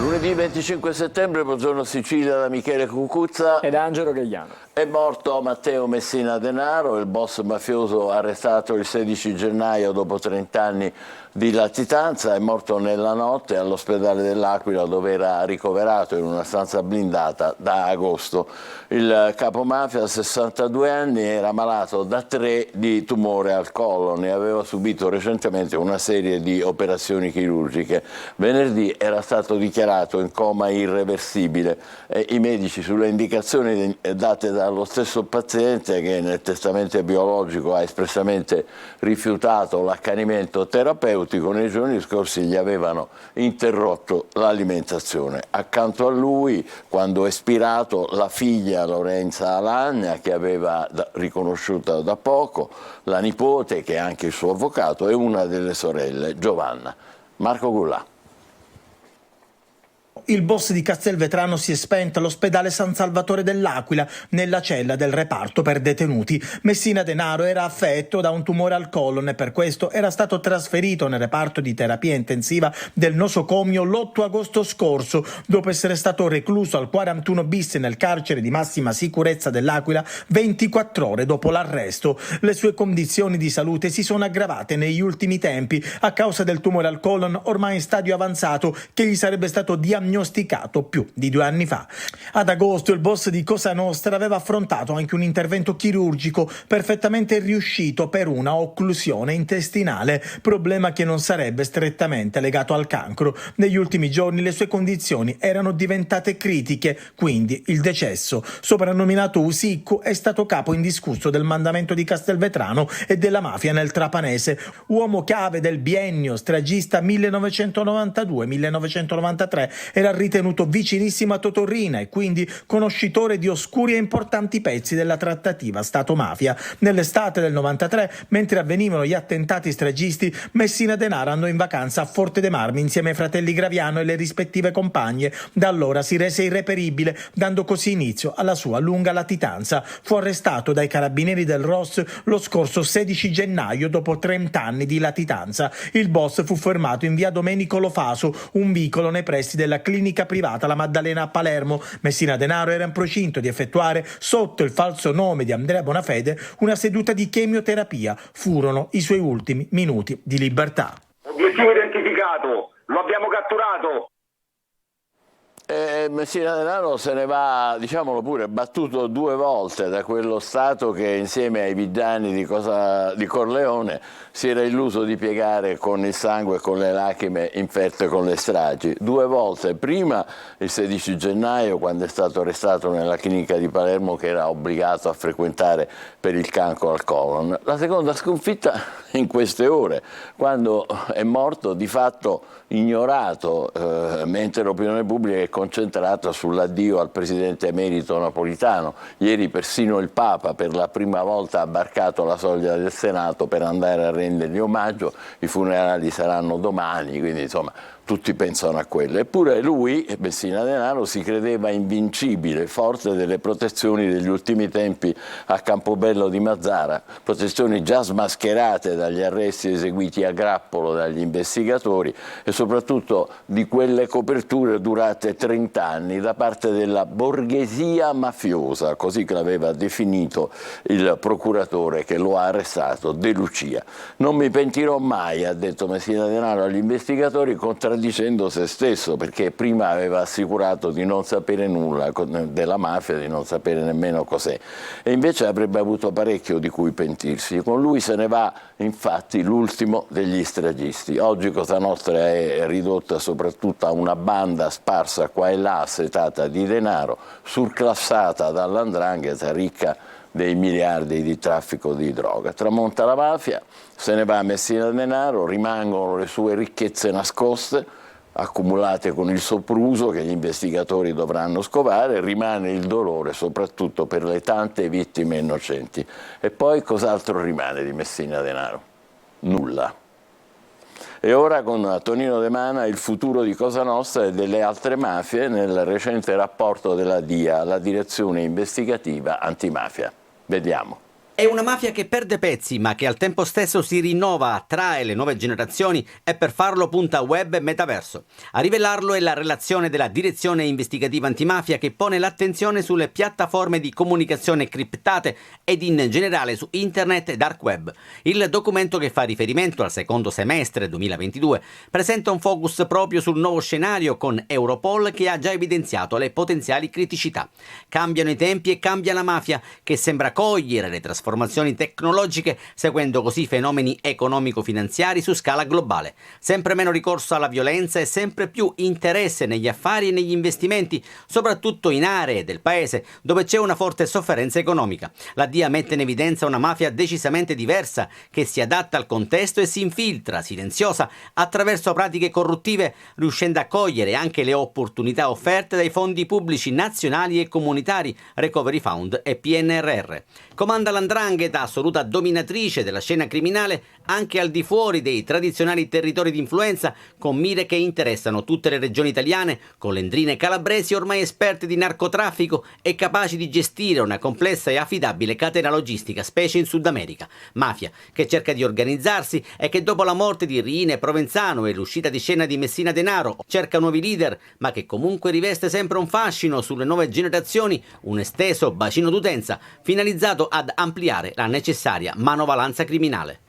Lunedì 25 settembre, buongiorno Sicilia da Michele Cucuzza ed Angelo Gagliano. È morto Matteo Messina Denaro, il boss mafioso arrestato il 16 gennaio dopo 30 anni di latitanza. È morto nella notte all'ospedale dell'Aquila, dove era ricoverato in una stanza blindata da agosto. Il capomafia, 62 anni, era malato da 3 di tumore al colon e aveva subito recentemente una serie di operazioni chirurgiche. Venerdì era stato dichiarato in coma irreversibile e i medici, sulle indicazioni date dallo stesso paziente, che nel testamento biologico ha espressamente rifiutato l'accanimento terapeutico, nei giorni scorsi gli avevano interrotto l'alimentazione. Accanto a lui, quando è spirato, la figlia Lorenza Alagna, che aveva riconosciuta da poco, la nipote, che è anche il suo avvocato, e una delle sorelle, Giovanna. Marco Gullà. Il boss di Castelvetrano si è spento all'ospedale San Salvatore dell'Aquila, nella cella del reparto per detenuti. Messina Denaro era affetto da un tumore al colon e per questo era stato trasferito nel reparto di terapia intensiva del nosocomio l'8 agosto scorso, dopo essere stato recluso al 41 bis nel carcere di massima sicurezza dell'Aquila 24 ore dopo l'arresto. Le sue condizioni di salute si sono aggravate negli ultimi tempi a causa del tumore al colon ormai in stadio avanzato, che gli sarebbe stato diagnosticato più di 2 anni fa. Ad agosto il boss di Cosa Nostra aveva affrontato anche un intervento chirurgico perfettamente riuscito per una occlusione intestinale, problema che non sarebbe strettamente legato al cancro. Negli ultimi giorni le sue condizioni erano diventate critiche, quindi il decesso. Soprannominato Usiccu, è stato capo indiscusso del mandamento di Castelvetrano e della mafia nel Trapanese, uomo chiave del biennio stragista 1992-1993. Era ritenuto vicinissimo a Totò Riina e quindi conoscitore di oscuri e importanti pezzi della trattativa Stato-mafia. Nell'estate del 93, mentre avvenivano gli attentati stragisti, Messina Denaro andò in vacanza a Forte dei Marmi insieme ai fratelli Graviano e le rispettive compagne. Da allora si rese irreperibile, dando così inizio alla sua lunga latitanza. Fu arrestato dai carabinieri del ROS lo scorso 16 gennaio dopo 30 anni di latitanza. Il boss fu fermato in via Domenico Lofaso, un vicolo nei pressi della clinica privata La Maddalena a Palermo. Messina Denaro era in procinto di effettuare, sotto il falso nome di Andrea Bonafede, una seduta di chemioterapia. Furono i suoi ultimi minuti di libertà. Obiettivo identificato, lo abbiamo catturato. Messina Denaro se ne va, diciamolo pure, battuto 2 volte da quello Stato che, insieme ai villani di Corleone, si era illuso di piegare con il sangue e con le lacrime inferte con le stragi. 2 volte, prima il 16 gennaio, quando è stato arrestato nella clinica di Palermo, che era obbligato a frequentare per il cancro al colon. La seconda sconfitta in queste ore, quando è morto di fatto ignorato, mentre l'opinione pubblica è concentrata sull'addio al presidente emerito Napolitano. Ieri persino il Papa per la prima volta ha varcato la soglia del Senato per andare a rendergli omaggio. I funerali saranno domani, quindi insomma tutti pensano a quello. Eppure lui, Messina Denaro, si credeva invincibile, forte delle protezioni degli ultimi tempi a Campobello di Mazara, protezioni già smascherate dagli arresti eseguiti a grappolo dagli investigatori e soprattutto di quelle coperture durate 30 anni da parte della borghesia mafiosa, così che l'aveva definito il procuratore che lo ha arrestato, De Lucia. Non mi pentirò mai, ha detto Messina Denaro agli investigatori, contraddicendo se stesso, perché prima aveva assicurato di non sapere nulla della mafia, di non sapere nemmeno cos'è, e invece avrebbe avuto parecchio di cui pentirsi. Con lui se ne va infatti l'ultimo degli stragisti. Oggi Cosa Nostra è ridotta soprattutto a una banda sparsa qua e là, assetata di denaro, surclassata dall''ndrangheta, ricca dei miliardi di traffico di droga. Tramonta la mafia, se ne va Messina Denaro, rimangono le sue ricchezze nascoste, accumulate con il sopruso che gli investigatori dovranno scovare, rimane il dolore soprattutto per le tante vittime innocenti. E poi cos'altro rimane di Messina Denaro? Nulla. E ora con Tonino De Mana il futuro di Cosa Nostra e delle altre mafie nel recente rapporto della DIA, la Direzione Investigativa Antimafia. Vediamo. È una mafia che perde pezzi, ma che al tempo stesso si rinnova, attrae le nuove generazioni e per farlo punta web e metaverso. A rivelarlo è la relazione della Direzione Investigativa Antimafia che pone l'attenzione sulle piattaforme di comunicazione criptate ed in generale su internet e dark web. Il documento, che fa riferimento al secondo semestre 2022, presenta un focus proprio sul nuovo scenario con Europol, che ha già evidenziato le potenziali criticità. Cambiano i tempi e cambia la mafia, che sembra cogliere le trasformazioni tecnologiche, seguendo così fenomeni economico-finanziari su scala globale. Sempre meno ricorso alla violenza e sempre più interesse negli affari e negli investimenti, soprattutto in aree del paese dove c'è una forte sofferenza economica. La DIA mette in evidenza una mafia decisamente diversa, che si adatta al contesto e si infiltra, silenziosa, attraverso pratiche corruttive, riuscendo a cogliere anche le opportunità offerte dai fondi pubblici nazionali e comunitari, Recovery Fund e PNRR. Comanda l''ndrangheta, assoluta dominatrice della scena criminale anche al di fuori dei tradizionali territori di influenza, con mire che interessano tutte le regioni italiane, con lendrine calabresi ormai esperte di narcotraffico e capaci di gestire una complessa e affidabile catena logistica, specie in Sud America. Mafia che cerca di organizzarsi e che dopo la morte di Riina Provenzano e l'uscita di scena di Messina Denaro cerca nuovi leader, ma che comunque riveste sempre un fascino sulle nuove generazioni, un esteso bacino d'utenza finalizzato ad ampliare la necessaria manovalanza criminale.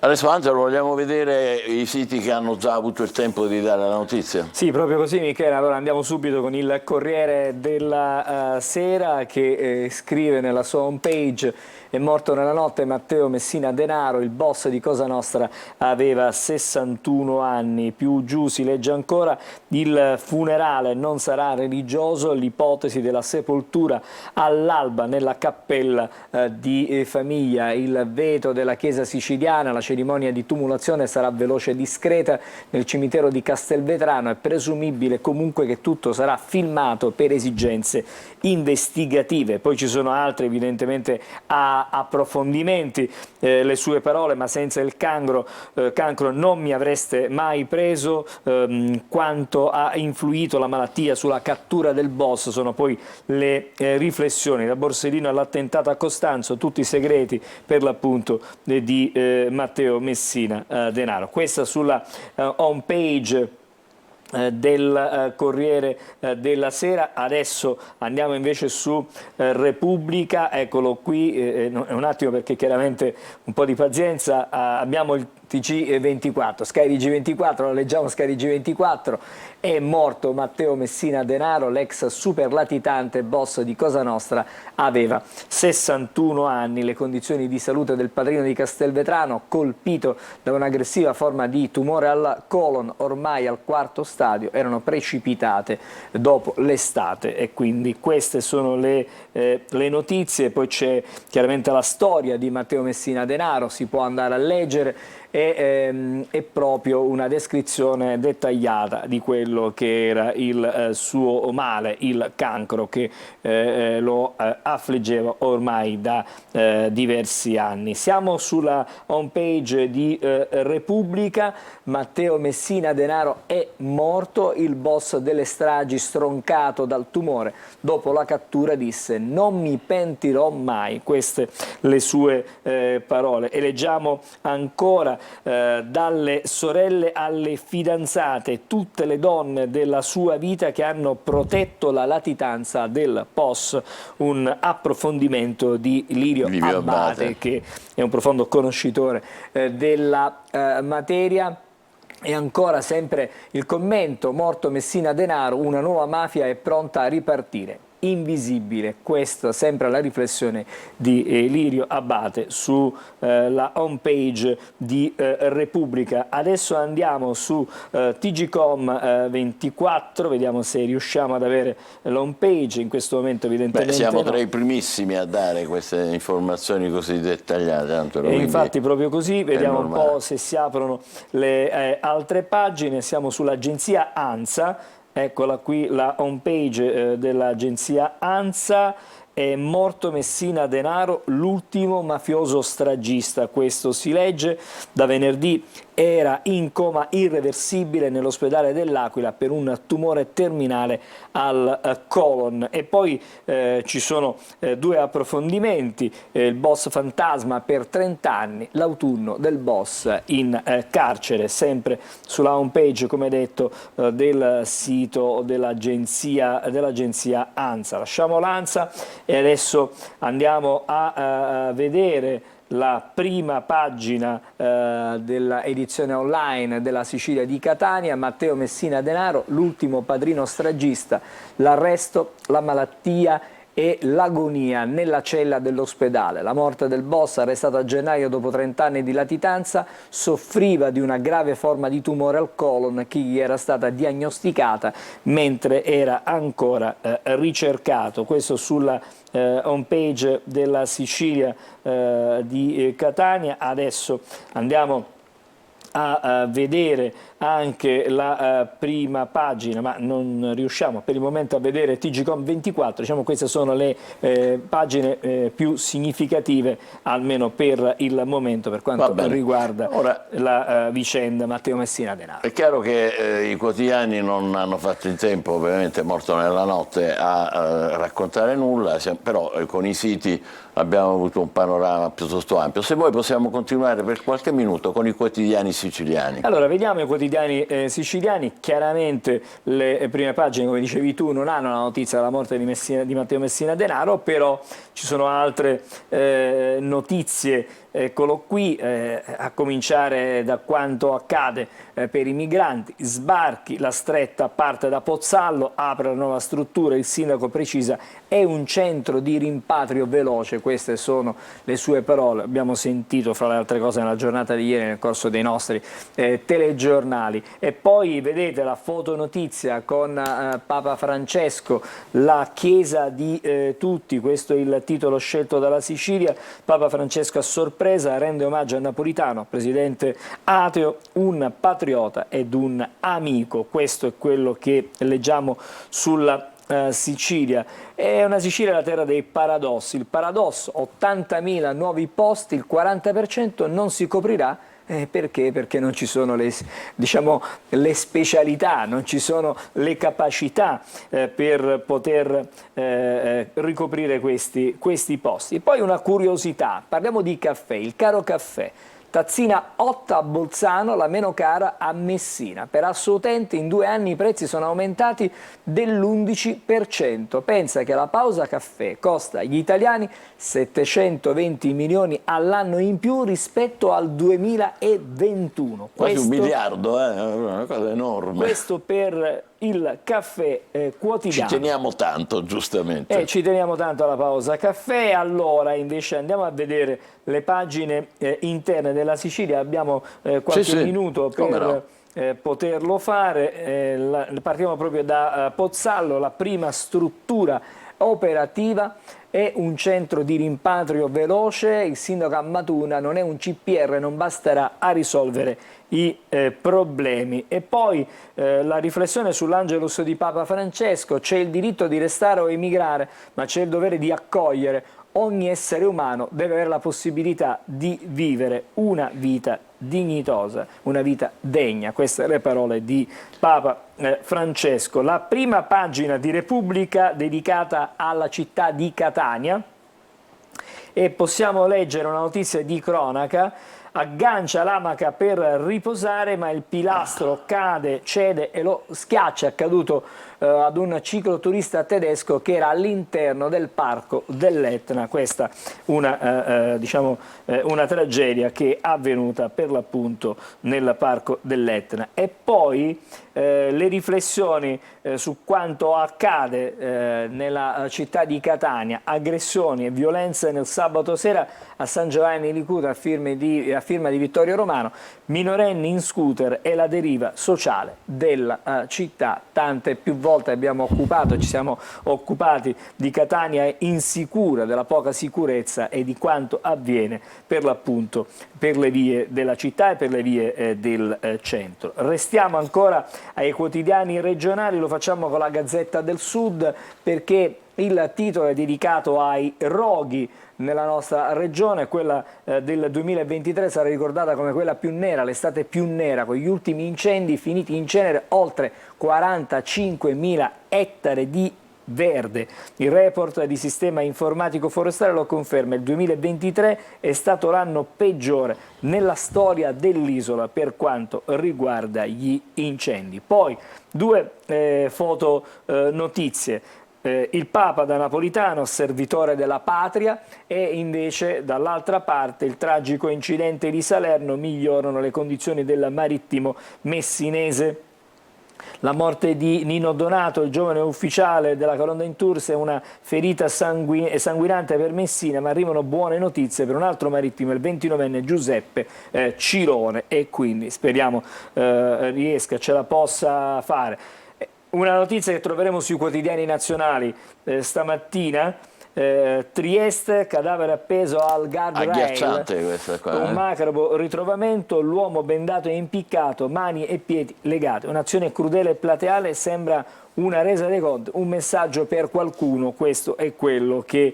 Adesso, Angelo, vogliamo vedere i siti che hanno già avuto il tempo di dare la notizia? Sì, proprio così, Michele. Allora andiamo subito con il Corriere della Sera, che scrive nella sua homepage: è morto nella notte Matteo Messina Denaro, il boss di Cosa Nostra, aveva 61 anni. Più giù si legge ancora: il funerale non sarà religioso, l'ipotesi della sepoltura all'alba nella cappella di famiglia, il veto della Chiesa siciliana, la cerimonia di tumulazione sarà veloce e discreta nel cimitero di Castelvetrano. È presumibile comunque che tutto sarà filmato per esigenze investigative. Poi ci sono altri, evidentemente, approfondimenti, le sue parole: ma senza il cancro non mi avreste mai preso, quanto ha influito la malattia sulla cattura del boss. Sono poi le riflessioni da Borsellino all'attentato a Costanzo, tutti i segreti per l'appunto di Matteo Messina Denaro. Questa sulla home page del Corriere della Sera. Adesso andiamo invece su Repubblica, eccolo qui, un attimo, perché chiaramente un po' di pazienza, abbiamo il TG24, SkyTG24, lo leggiamo. SkyTG24: è morto Matteo Messina Denaro, l'ex super latitante boss di Cosa Nostra, aveva 61 anni. Le condizioni di salute del padrino di Castelvetrano, colpito da un'aggressiva forma di tumore al colon, ormai al quarto stadio, erano precipitate dopo l'estate, e quindi queste sono le notizie. Poi c'è chiaramente la storia di Matteo Messina Denaro, si può andare a leggere. È proprio una descrizione dettagliata di quello che era il suo male, il cancro, che lo affliggeva ormai da diversi anni. Siamo sulla homepage di Repubblica. Matteo Messina Denaro è morto, il boss delle stragi, stroncato dal tumore dopo la cattura, disse: non mi pentirò mai. Queste le sue parole. E leggiamo ancora: dalle sorelle alle fidanzate, tutte le donne della sua vita che hanno protetto la latitanza del POS. Un approfondimento di Lirio Abbate, che è un profondo conoscitore della materia. E ancora sempre il commento: morto Messina Denaro, una nuova mafia è pronta a ripartire. Invisibile. Questa sempre la riflessione di Lirio Abbate sulla homepage di Repubblica. Adesso andiamo su TGcom24, vediamo se riusciamo ad avere l'homepage. In questo momento evidentemente siamo no. tra i primissimi a dare queste informazioni così dettagliate, E infatti proprio così, vediamo un po' se si aprono le altre pagine. Siamo sull'agenzia ANSA. Eccola qui la homepage dell'agenzia ANSA, è morto Messina Denaro, l'ultimo mafioso stragista. Questo si legge. Da venerdì era in coma irreversibile nell'ospedale dell'Aquila per un tumore terminale al colon. E poi ci sono due approfondimenti: il boss fantasma per 30 anni, l'autunno del boss in carcere, sempre sulla home page, come detto, del sito dell'agenzia ANSA. Lasciamo l'ANSA e adesso andiamo a vedere la prima pagina dell'edizione online della Sicilia di Catania. Matteo Messina Denaro, l'ultimo padrino stragista, l'arresto, la malattia e l'agonia nella cella dell'ospedale. La morte del boss, arrestato a gennaio dopo 30 anni di latitanza, soffriva di una grave forma di tumore al colon che gli era stata diagnosticata mentre era ancora ricercato. Questo sulla home page della Sicilia di Catania. Adesso andiamo a vedere anche la prima pagina, ma non riusciamo per il momento a vedere TGcom 24. Diciamo, queste sono le pagine più significative, almeno per il momento, per quanto riguarda la vicenda Matteo Messina Denaro. È chiaro che i quotidiani non hanno fatto in tempo, ovviamente, morto nella notte, a raccontare nulla, però con i siti abbiamo avuto un panorama piuttosto ampio. Se vuoi possiamo continuare per qualche minuto con i quotidiani siciliani. Allora, vediamo i quotidiani siciliani. Chiaramente le prime pagine, come dicevi tu, non hanno la notizia della morte di Matteo Messina Denaro, però ci sono altre notizie. Eccolo qui, a cominciare da quanto accade per i migranti. Sbarchi, la stretta parte da Pozzallo, apre la nuova struttura, il sindaco precisa è un centro di rimpatrio veloce. Queste sono le sue parole, abbiamo sentito fra le altre cose nella giornata di ieri nel corso dei nostri telegiornali. E poi vedete la fotonotizia con Papa Francesco, la chiesa di tutti, questo è il titolo scelto dalla Sicilia. Papa Francesco a sorpresa rende omaggio a Napolitano, presidente ateo, un patriota ed un amico. Questo è quello che leggiamo sulla Sicilia. È una Sicilia la terra dei paradossi. Il paradosso: 80.000 nuovi posti, il 40% non si coprirà. Perché? Perché non ci sono le specialità, non ci sono le capacità per poter ricoprire questi posti. Poi una curiosità, parliamo di caffè, il caro caffè. Tazzina 8 a Bolzano, la meno cara a Messina. Per Asso Utente in 2 anni i prezzi sono aumentati dell'11%. Pensa che la pausa caffè costa agli italiani 720 milioni all'anno in più rispetto al 2021. Quasi un miliardo, una cosa enorme. Questo per il caffè quotidiano. Ci teniamo tanto, giustamente. Ci teniamo tanto alla pausa caffè. Allora invece andiamo a vedere le pagine interne della Sicilia. Abbiamo qualche minuto per poterlo fare. Partiamo proprio da Pozzallo. La prima struttura operativa è un centro di rimpatrio veloce. Il sindaco a Matuna: non è un CPR, non basterà a risolvere i problemi. E poi la riflessione sull'Angelus di Papa Francesco: c'è il diritto di restare o emigrare, ma c'è il dovere di accogliere. Ogni essere umano deve avere la possibilità di vivere una vita dignitosa, una vita degna. Queste le parole di Papa Francesco. La prima pagina di Repubblica dedicata alla città di Catania, e possiamo leggere una notizia di cronaca: aggancia l'amaca per riposare, ma il pilastro cade, cede e lo schiaccia. È accaduto ad un cicloturista tedesco che era all'interno del parco dell'Etna. Questa una tragedia che è avvenuta per l'appunto nel parco dell'Etna. E poi le riflessioni su quanto accade nella città di Catania: aggressioni e violenze nel sabato sera a San Giovanni Licuta, a firma di Vittorio Romano, minorenni in scooter e la deriva sociale della città. Tante più volte ci siamo occupati di Catania insicura, della poca sicurezza e di quanto avviene per l'appunto per le vie della città e per le vie del centro. Restiamo ancora ai quotidiani regionali, lo facciamo con la Gazzetta del Sud, perché Il titolo è dedicato ai roghi nella nostra regione. Quella del 2023 sarà ricordata come quella più nera, l'estate più nera, con gli ultimi incendi finiti in cenere oltre 45.000 ettari di verde. Il report di Sistema Informatico Forestale lo conferma: il 2023 è stato l'anno peggiore nella storia dell'isola per quanto riguarda gli incendi. Poi due foto notizie. Il Papa da napolitano, servitore della patria, e invece dall'altra parte il tragico incidente di Salerno: migliorano le condizioni del marittimo messinese. La morte di Nino Donato, il giovane ufficiale della colonna in Tours, è una ferita sanguinante per Messina, ma arrivano buone notizie per un altro marittimo, il 29enne Giuseppe Cirone, e quindi speriamo riesca, ce la possa fare. Una notizia che troveremo sui quotidiani nazionali stamattina: Trieste, cadavere appeso al guardrail. Agghiacciante questa qua. Un macabro ritrovamento, l'uomo bendato e impiccato, mani e piedi legate. Un'azione crudele e plateale, sembra una resa dei conti, un messaggio per qualcuno. Questo è quello che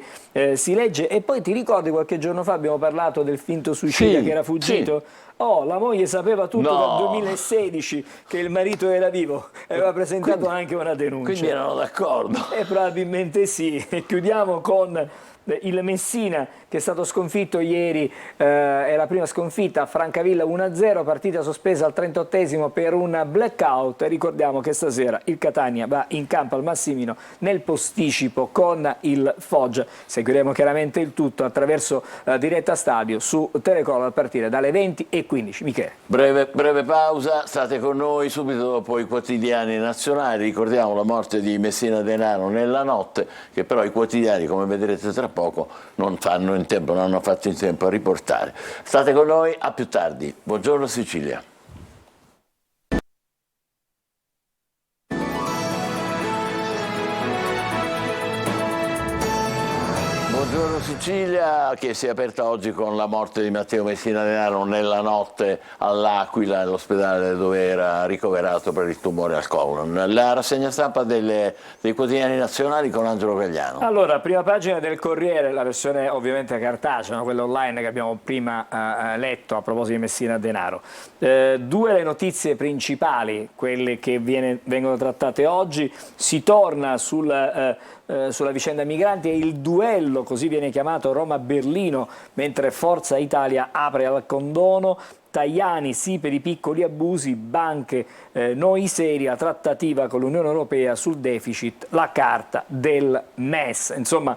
si legge. E poi ti ricordi, qualche giorno fa abbiamo parlato del finto suicida che era fuggito? Sì. Oh, la moglie sapeva tutto dal 2016 che il marito era vivo e aveva presentato anche una denuncia. Quindi erano d'accordo. Probabilmente sì. E chiudiamo con il Messina, che è stato sconfitto ieri, è la prima sconfitta a Francavilla 1-0, partita sospesa al 38esimo per un blackout. Ricordiamo che stasera il Catania va in campo al Massimino nel posticipo con il Foggia. Seguiremo chiaramente il tutto attraverso diretta stadio su Telecom a partire dalle 20:15. Michele. Breve pausa, state con noi subito dopo i quotidiani nazionali. Ricordiamo la morte di Messina Denaro nella notte, che però i quotidiani, come vedrete tra poco, non hanno fatto in tempo a riportare. State con noi, a più tardi. Buongiorno Sicilia. Buongiorno Sicilia, che si è aperta oggi con la morte di Matteo Messina Denaro nella notte all'Aquila, all'ospedale dove era ricoverato per il tumore al colon. La rassegna stampa dei quotidiani nazionali con Angelo Gagliano. Allora, prima pagina del Corriere, la versione ovviamente cartacea, quella online che abbiamo prima letto a proposito di Messina Denaro. Due le notizie principali, quelle che vengono trattate oggi. Si torna sulla vicenda migranti e il duello, così viene chiamato, Roma-Berlino, mentre Forza Italia apre al condono. Tajani sì per i piccoli abusi, banche noi seri, la trattativa con l'Unione Europea sul deficit, la carta del MES. Insomma,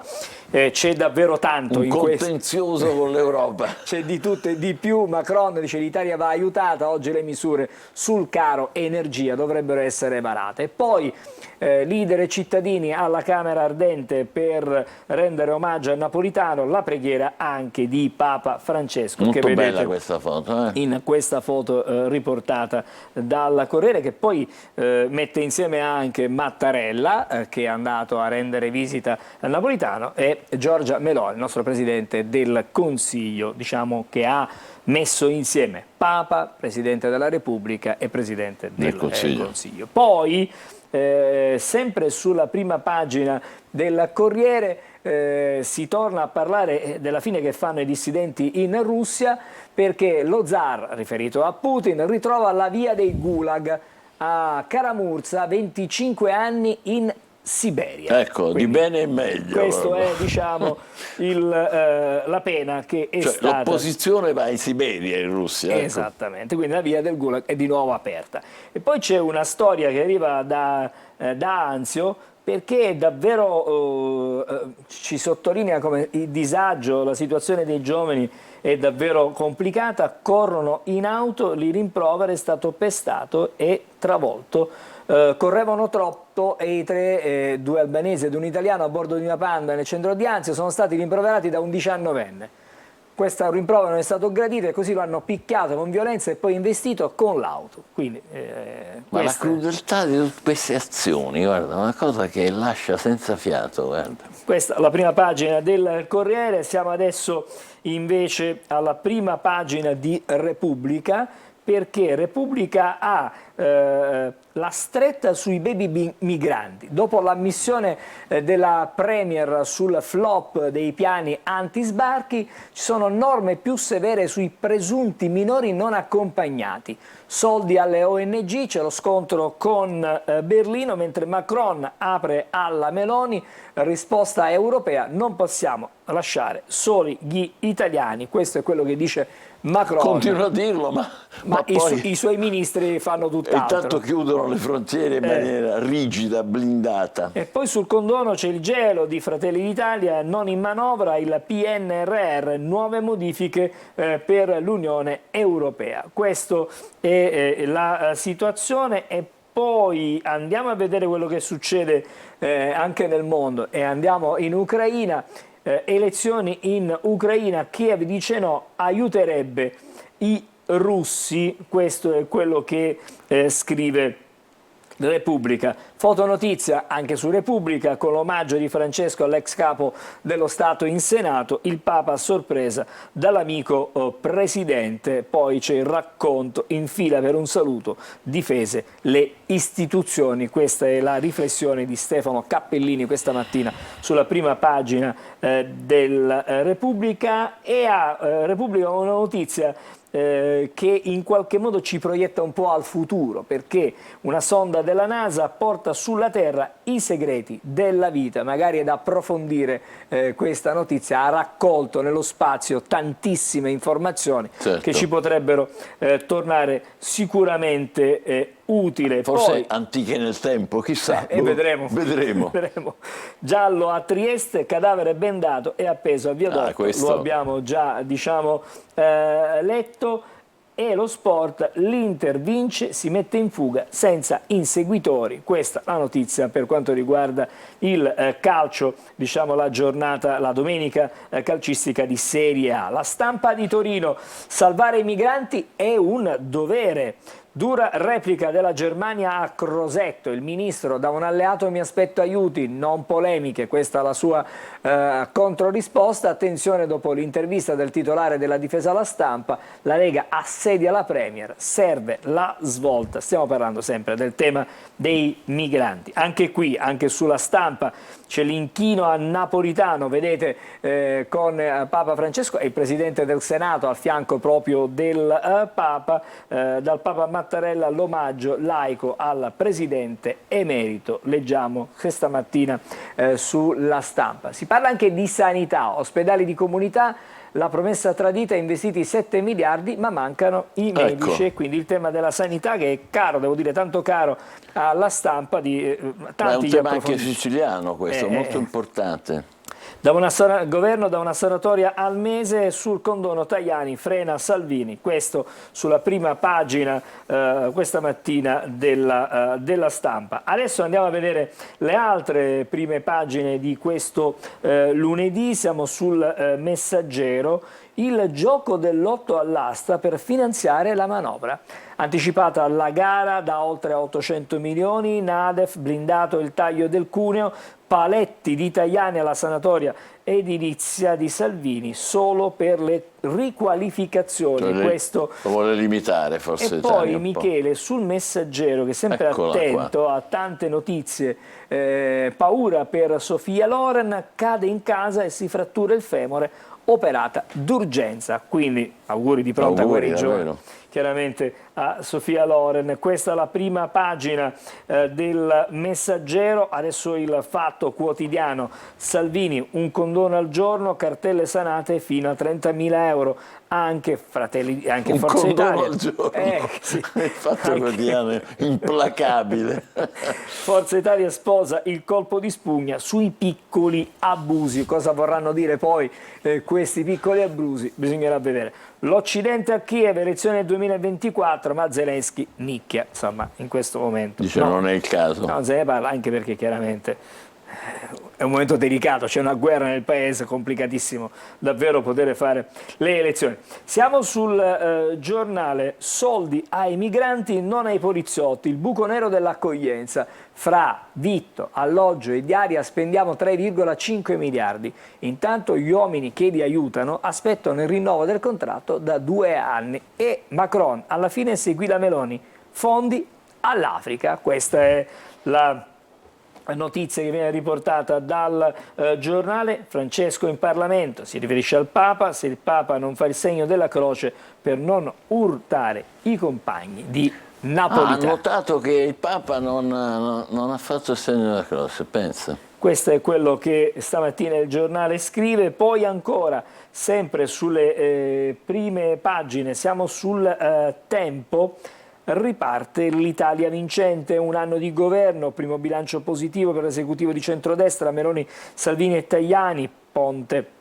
c'è davvero tanto in questo. Un contenzioso con l'Europa. C'è di tutto e di più. Macron dice l'Italia va aiutata, oggi le misure sul caro energia dovrebbero essere varate. E poi leader e cittadini alla Camera ardente per rendere omaggio a Napolitano, la preghiera anche di Papa Francesco. Molto che vedete bella questa foto. In questa foto riportata dal Corriere, che poi mette insieme anche Mattarella, che è andato a rendere visita a Napolitano, e Giorgia Meloni, il nostro Presidente del Consiglio, diciamo che ha messo insieme Papa, Presidente della Repubblica e Presidente del Consiglio. Poi, sempre sulla prima pagina del Corriere, si torna a parlare della fine che fanno i dissidenti in Russia, perché lo zar, riferito a Putin, ritrova la via dei gulag a Karamurza, 25 anni in Siberia. Ecco, quindi, di bene e meglio. Questo è, diciamo, la pena che è stata. L'opposizione va in Siberia, in Russia. Ecco. Esattamente, quindi la via del gulag è di nuovo aperta. E poi c'è una storia che arriva da Anzio, perché davvero ci sottolinea come il disagio, la situazione dei giovani è davvero complicata. Corrono in auto, li rimprovera, è stato pestato e travolto. Correvano troppo e i tre, due albanesi ed un italiano, a bordo di una Panda nel centro di Anzio, sono stati rimproverati da un 19enne. Questo rimprovero non è stato gradito e così lo hanno picchiato con violenza e poi investito con l'auto. Quindi, ma la crudeltà di tutte queste azioni, guarda, una cosa che lascia senza fiato. Guarda. Questa è la prima pagina del Corriere. Siamo adesso invece alla prima pagina di Repubblica, perché Repubblica ha la stretta sui baby migranti. Dopo l'ammissione della Premier sul flop dei piani anti-sbarchi, ci sono norme più severe sui presunti minori non accompagnati. Soldi alle ONG, c'è lo scontro con Berlino, mentre Macron apre alla Meloni, risposta europea: non possiamo lasciare soli gli italiani. Questo è quello che dice Macron. Continua a dirlo, ma poi i suoi ministri fanno tutt'altro. intanto chiudono le frontiere in maniera rigida, blindata. E poi sul condono c'è il gelo di Fratelli d'Italia, non in manovra, il PNRR, nuove modifiche per l'Unione Europea. Questa è la situazione, e poi andiamo a vedere quello che succede anche nel mondo e andiamo in Ucraina. Elezioni in Ucraina, Kiev dice no, aiuterebbe i russi, questo è quello che scrive Repubblica. Fotonotizia anche su Repubblica, con l'omaggio di Francesco all'ex capo dello Stato in Senato, il Papa a sorpresa dall'amico presidente, poi c'è il racconto, in fila per un saluto, difese le istituzioni. Questa è la riflessione di Stefano Cappellini questa mattina sulla prima pagina del Repubblica. E a Repubblica una notizia che in qualche modo ci proietta un po' al futuro, perché una sonda della NASA porta sulla Terra i segreti della vita. Magari è da approfondire questa notizia, ha raccolto nello spazio tantissime informazioni, certo, che ci potrebbero tornare sicuramente utile. Forse poi, antiche nel tempo, chissà. Vedremo. Vedremo. Giallo a Trieste, cadavere bendato e appeso a viadotto, lo abbiamo già letto. E lo sport, l'Inter vince, si mette in fuga senza inseguitori. Questa è la notizia per quanto riguarda il calcio, diciamo la giornata, la domenica calcistica di Serie A. La Stampa di Torino: salvare i migranti è un dovere. Dura replica della Germania a Crosetto, il ministro: da un alleato mi aspetto aiuti, non polemiche. Questa è la sua controrisposta. Attenzione, dopo l'intervista del titolare della difesa alla Stampa, la Lega assedia la Premier, serve la svolta. Stiamo parlando sempre del tema dei migranti. Anche qui, anche sulla Stampa, c'è l'inchino a Napolitano, vedete, con Papa Francesco e il Presidente del Senato al fianco proprio del Papa, dal Papa Mattarella l'omaggio laico al Presidente emerito. Leggiamo questa mattina sulla Stampa. Si parla anche di sanità, ospedali di comunità. La promessa tradita, investiti 7 miliardi ma mancano i medici, e quindi il tema della sanità, che è caro, devo dire tanto caro alla Stampa, di tanti. È un tema anche siciliano questo, molto importante. Governo da una sanatoria al mese sul condono Tajani, frena Salvini. Questo sulla prima pagina questa mattina della Stampa. Adesso andiamo a vedere le altre prime pagine di questo lunedì. Siamo sul Messaggero. Il gioco del lotto all'asta per finanziare la manovra. Anticipata la gara da oltre 800 milioni, Nadef, blindato il taglio del cuneo, paletti di Tajani alla sanatoria edilizia di Salvini solo per le riqualificazioni. Questo lo vuole limitare forse. E poi Michele sul Messaggero, che è sempre attento a tante notizie, paura per Sofia Loren, cade in casa e si frattura il femore, operata d'urgenza, quindi auguri di pronta guarigione chiaramente a Sofia Loren. Questa è la prima pagina del Messaggero. Adesso il Fatto Quotidiano: Salvini, un condono al giorno, cartelle sanate fino a 30.000 euro. Anche Fratelli, anche un Forza Italia. Al giorno. Sì. Il Fatto Quotidiano è implacabile. Forza Italia sposa il colpo di spugna sui piccoli abusi. Cosa vorranno dire poi questi piccoli abusi? Bisognerà vedere. L'Occidente a Kiev, elezione 2024, ma Zelensky nicchia, insomma, in questo momento. Dice no, non è il caso. No, se ne parla, anche perché chiaramente è un momento delicato, c'è una guerra nel paese, complicatissimo davvero poter fare le elezioni. Siamo sul Giornale: soldi ai migranti, non ai poliziotti, il buco nero dell'accoglienza. Fra vitto, alloggio e diaria spendiamo 3,5 miliardi. Intanto gli uomini che li aiutano aspettano il rinnovo del contratto da 2 anni. E Macron alla fine seguì la Meloni: fondi all'Africa. Questa è la notizia che viene riportata dal giornale. Francesco in Parlamento si riferisce al Papa, se il Papa non fa il segno della croce per non urtare i compagni di Napolitano. Ha notato che il Papa non ha fatto il segno della croce, pensa. Questo è quello che stamattina il giornale scrive. Poi ancora, sempre sulle prime pagine, siamo sul Tempo. Riparte l'Italia vincente, un anno di governo, primo bilancio positivo per l'esecutivo di centrodestra, Meloni, Salvini e Tajani, ponte,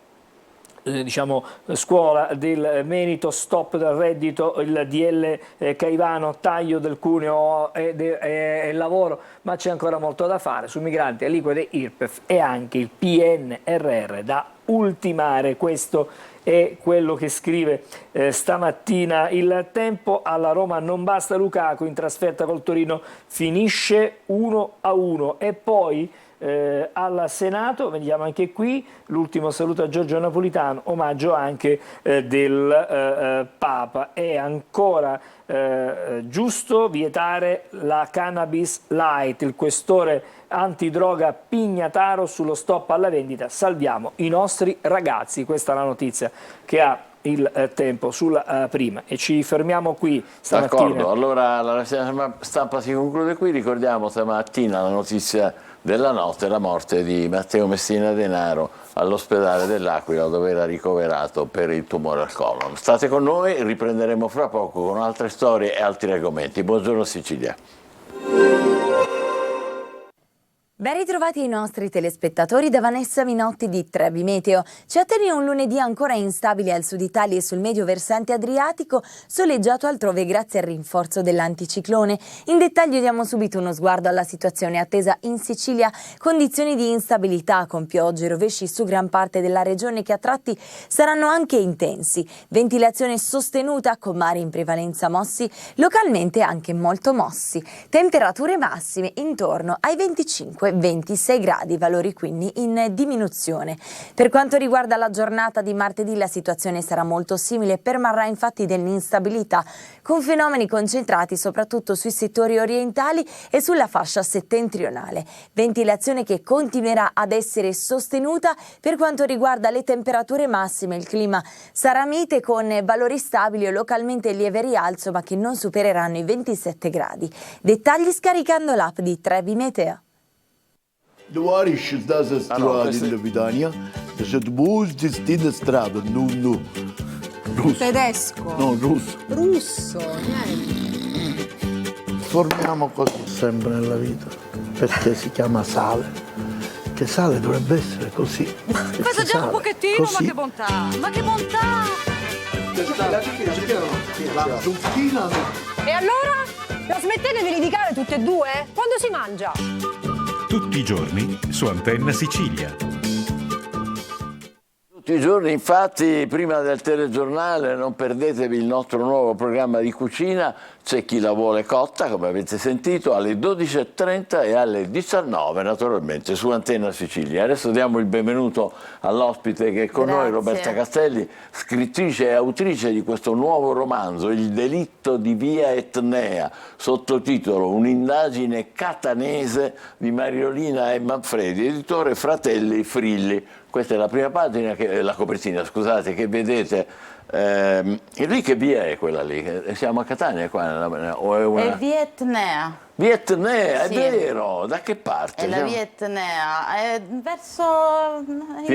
scuola del merito, stop del reddito, il DL Caivano, taglio del cuneo e lavoro, ma c'è ancora molto da fare su migranti, aliquote IRPEF e anche il PNRR da ultimare. Questo è quello che scrive stamattina il Tempo. Alla Roma non basta Lukaku, in trasferta col Torino finisce 1-1 e poi al Senato, vediamo anche qui l'ultimo saluto a Giorgio Napolitano, omaggio anche del Papa. È ancora giusto vietare la cannabis light, il questore antidroga Pignataro sullo stop alla vendita, salviamo i nostri ragazzi. Questa è la notizia che ha il Tempo sulla prima e ci fermiamo qui stamattina. D'accordo, allora la rassegna stampa si conclude qui. Ricordiamo stamattina la notizia della notte, la morte di Matteo Messina Denaro all'ospedale dell'Aquila, dove era ricoverato per il tumore al colon. State con noi, riprenderemo fra poco con altre storie e altri argomenti. Buongiorno Sicilia. Ben ritrovati ai nostri telespettatori da Vanessa Minotti di Trebi Meteo. Ci attende un lunedì ancora instabile al sud Italia e sul medio versante adriatico, soleggiato altrove grazie al rinforzo dell'anticiclone. In dettaglio diamo subito uno sguardo alla situazione attesa in Sicilia, condizioni di instabilità con piogge e rovesci su gran parte della regione che a tratti saranno anche intensi, ventilazione sostenuta con mari in prevalenza mossi, localmente anche molto mossi, temperature massime intorno ai 25-26 gradi, valori quindi in diminuzione. Per quanto riguarda la giornata di martedì la situazione sarà molto simile, permarrà infatti dell'instabilità con fenomeni concentrati soprattutto sui settori orientali e sulla fascia settentrionale. Ventilazione che continuerà ad essere sostenuta. Per quanto riguarda le temperature massime il clima sarà mite con valori stabili o localmente lieve rialzo ma che non supereranno i 27 gradi. Dettagli scaricando l'app di Trebi Meteo. De varios da se strada in Vitania, se bus di stile strada, no. Russo. Tedesco. No, russo. Russo, niente. Formiamo così sempre nella vita, perché si chiama sale. Che sale dovrebbe essere così. Assaggiamo un pochettino, così. Ma che bontà! Ma che bontà! La zucchina no. E allora? La smettete di litigare tutte e due? Quando si mangia? Tutti i giorni su Antenna Sicilia. Tutti i giorni, infatti, prima del telegiornale non perdetevi il nostro nuovo programma di cucina. C'è chi la vuole cotta, come avete sentito, alle 12.30 e alle 19 naturalmente su Antenna Sicilia. Adesso diamo il benvenuto all'ospite che è con noi, Roberta Castelli, scrittrice e autrice di questo nuovo romanzo, Il delitto di via Etnea, sottotitolo Un'indagine catanese di Mariolina e Manfredi, editore Fratelli Frilli. Questa è la prima pagina, la copertina, scusate, che vedete. E lì che via è quella lì? Siamo a Catania qua? O è una... È via Etnea. Via Etnea, è Sì. vero, da che parte? È la via Etnea, è verso...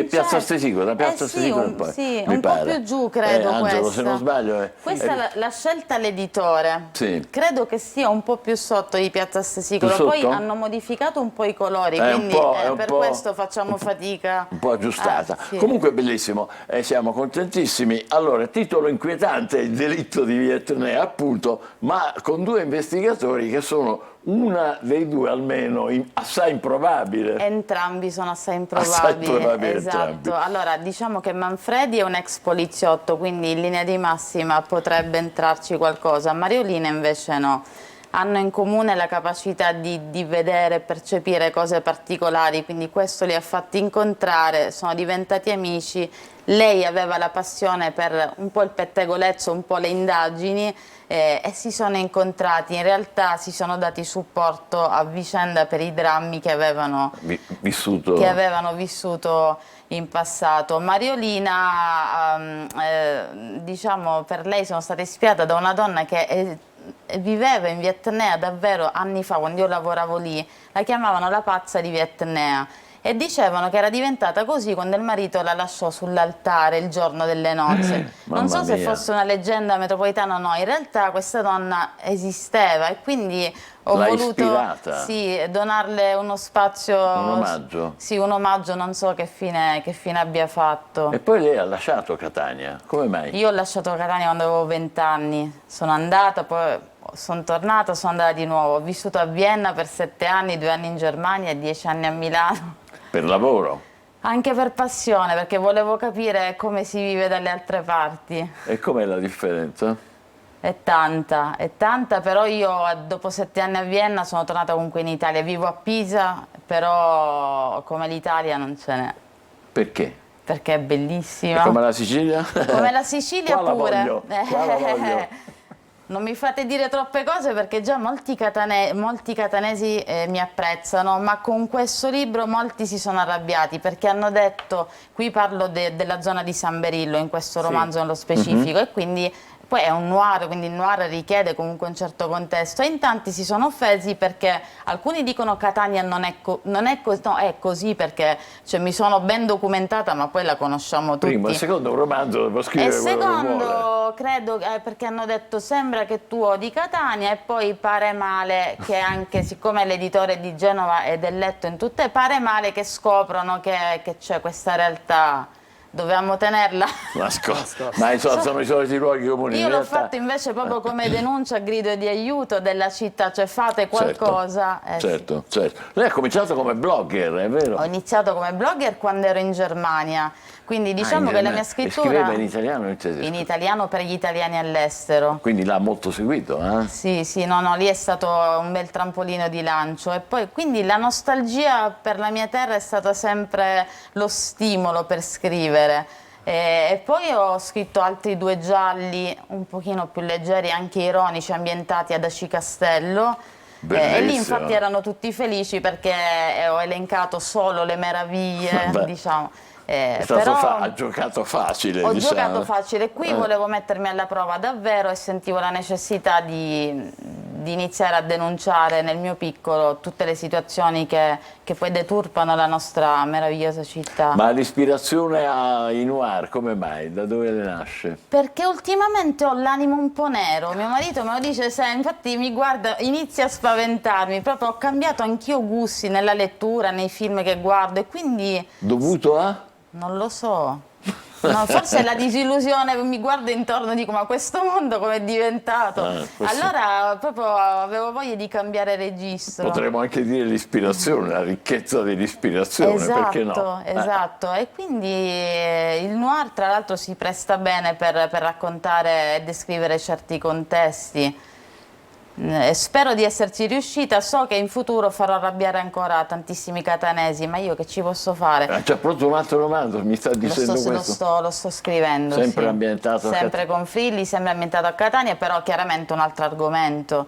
Piazza Stesigo, da Piazza Stesigo poi, sì, mi un pare. po' più giù credo Angelo, questa. se non sbaglio. Questa è la scelta l'editore. Sì. Credo che sia un po' più sotto di Piazza Stesigo, Più poi sotto? hanno modificato un po' i colori, È quindi per po', questo facciamo fatica. un po' aggiustata. Sì. Comunque bellissimo, siamo contentissimi. Allora, titolo inquietante, Il delitto di via Etnea, appunto, ma con due investigatori che sono una dei due almeno assai improbabile. Entrambi sono assai improbabili. Assai improbabili esatto. entrambi. Allora, diciamo che Manfredi è un ex poliziotto, quindi in linea di massima potrebbe entrarci qualcosa. Mariolina invece no. hanno in comune la capacità di vedere e percepire cose particolari, quindi questo li ha fatti incontrare, sono diventati amici. Lei aveva la passione per un po' il pettegolezzo, un po' le indagini e si sono incontrati. In realtà si sono dati supporto a vicenda per i drammi che avevano vissuto in passato. Mariolina, diciamo, per lei sono stata spiata da una donna che viveva in Vietnea davvero anni fa, quando io lavoravo lì, la chiamavano la pazza di Vietnea e dicevano che era diventata così quando il marito la lasciò sull'altare il giorno delle nozze. Non so se fosse una leggenda metropolitana o no, in realtà questa donna esisteva e quindi ho voluto donarle uno spazio, un omaggio. Sì, un omaggio, non so che fine abbia fatto. E poi lei ha lasciato Catania, come mai? Io ho lasciato Catania quando avevo 20 anni, sono andata, poi sono tornata, sono andata di nuovo. Ho vissuto a Vienna per 7 anni, 2 anni in Germania e 10 anni a Milano. Per lavoro? Anche per passione, perché volevo capire come si vive dalle altre parti. E com'è la differenza? È tanta, però io dopo 7 anni a Vienna sono tornata comunque in Italia. Vivo a Pisa, però come l'Italia non ce n'è. Perché? Perché è bellissima. È come la Sicilia? Come la Sicilia qua pure. La voglio, qua la voglio. Non mi fate dire troppe cose perché già molti catanesi mi apprezzano, ma con questo libro molti si sono arrabbiati perché hanno detto, qui parlo della zona di San Berillo in questo romanzo nello specifico, e quindi poi è un noir, quindi il noir richiede comunque un certo contesto e in tanti si sono offesi perché alcuni dicono Catania non è così, no, è così perché cioè, mi sono ben documentata ma poi la conosciamo tutti. Primo, il secondo romanzo devo scrivere e quello che vuole. secondo credo perché hanno detto sembra che tu odi Catania e poi pare male che anche siccome l'editore di Genova ed è letto in tutte pare male che scoprono che c'è questa realtà. Dovevamo tenerla nascosta. Ma sono i soliti luoghi comuni. Io l'ho fatto invece proprio come denuncia, grido di aiuto della città, cioè fate qualcosa. Certo. Lei ha cominciato come blogger, è vero? Ho iniziato come blogger quando ero in Germania, quindi diciamo che la mia scrittura... E scriveva in italiano o in tedesco? In italiano per gli italiani all'estero. Quindi l'ha molto seguito, eh? Sì, no, lì è stato un bel trampolino di lancio e poi quindi la nostalgia per la mia terra è stata sempre lo stimolo per scrivere. E poi ho scritto altri 2 gialli un pochino più leggeri, anche ironici, ambientati ad Aci Castello. E lì infatti erano tutti felici perché ho elencato solo le meraviglie, diciamo. Ha giocato facile. Ho giocato facile, qui volevo mettermi alla prova davvero e sentivo la necessità di iniziare a denunciare nel mio piccolo tutte le situazioni che poi deturpano la nostra meravigliosa città. Ma l'ispirazione ai noir, come mai? Da dove le nasce? Perché ultimamente ho l'animo un po' nero, mio marito me lo dice sempre, infatti mi guarda, inizia a spaventarmi, proprio ho cambiato anch'io gusti nella lettura, nei film che guardo e quindi... Dovuto a? Non lo so. No, forse la disillusione, mi guardo intorno e dico ma questo mondo com'è diventato? Allora proprio avevo voglia di cambiare registro. Potremmo anche dire l'ispirazione, la ricchezza dell'ispirazione, perché no? Esatto, e quindi il noir tra l'altro si presta bene per raccontare e descrivere certi contesti. Spero di esserci riuscita, so che in futuro farò arrabbiare ancora tantissimi catanesi, ma io che ci posso fare? C'è pronto un altro romanzo, mi sta dicendo questo? Lo sto scrivendo, sempre sì. Ambientato a sempre con Frilli, sempre ambientato a Catania, però chiaramente un altro argomento.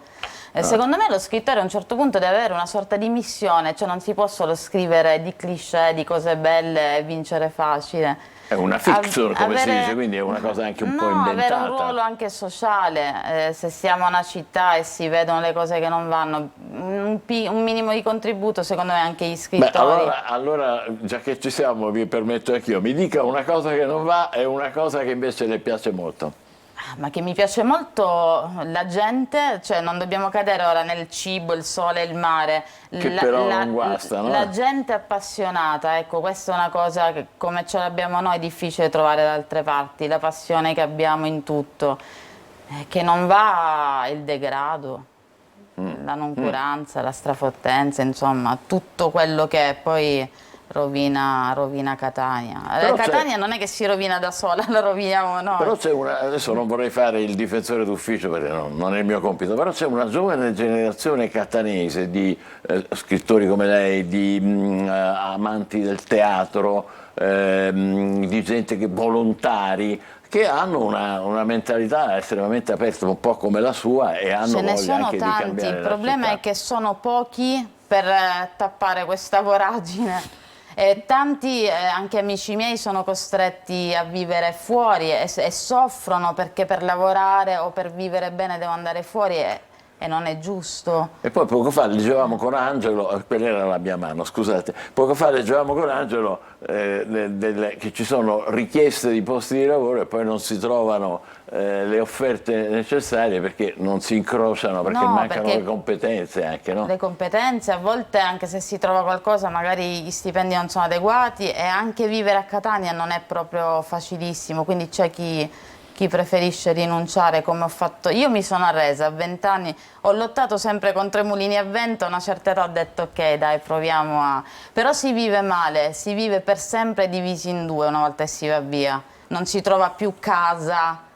Secondo me lo scrittore a un certo punto deve avere una sorta di missione, cioè non si può solo scrivere di cliché, di cose belle e vincere facile. È una fiction, come si dice, quindi è una cosa anche un po' inventata. Avere un ruolo anche sociale, se siamo a una città e si vedono le cose che non vanno, un minimo di contributo secondo me anche gli scrittori. Allora, già che ci siamo, vi permetto anch'io, mi dica una cosa che non va e una cosa che invece le piace molto. Ma che mi piace molto la gente, cioè non dobbiamo cadere ora nel cibo, il sole, il mare. Che però non guasta, no? La gente appassionata, ecco, questa è una cosa che come ce l'abbiamo noi è difficile trovare da altre parti, la passione che abbiamo in tutto, che non va il degrado, la noncuranza, la strafottenza, insomma, tutto quello che poi rovina Catania. Però Catania non è che si rovina da sola, la roviniamo noi. Però c'è adesso non vorrei fare il difensore d'ufficio perché non è il mio compito, però c'è una giovane generazione catanese di scrittori come lei, di amanti del teatro, di gente volontari, che hanno una mentalità estremamente aperta, un po' come la sua, e hanno voglia anche di cambiare la città. Ce ne sono tanti, il problema è che sono pochi per tappare questa voragine. E tanti, anche amici miei, sono costretti a vivere fuori e soffrono perché per lavorare o per vivere bene devono andare fuori e non è giusto. E poi poco fa leggevamo con Angelo, quella era la mia mano, scusate, poco fa leggevamo con Angelo che ci sono richieste di posti di lavoro e poi non si trovano le offerte necessarie perché non si incrociano, perché mancano le competenze anche, no? Le competenze, a volte anche se si trova qualcosa magari gli stipendi non sono adeguati e anche vivere a Catania non è proprio facilissimo, quindi c'è chi preferisce rinunciare, come ho fatto io. Mi sono arresa a 20 anni, ho lottato sempre contro i mulini a vento, a una certa età ho detto ok dai, proviamo a... Però si vive male, si vive per sempre divisi in due una volta che si va via, non si trova più casa.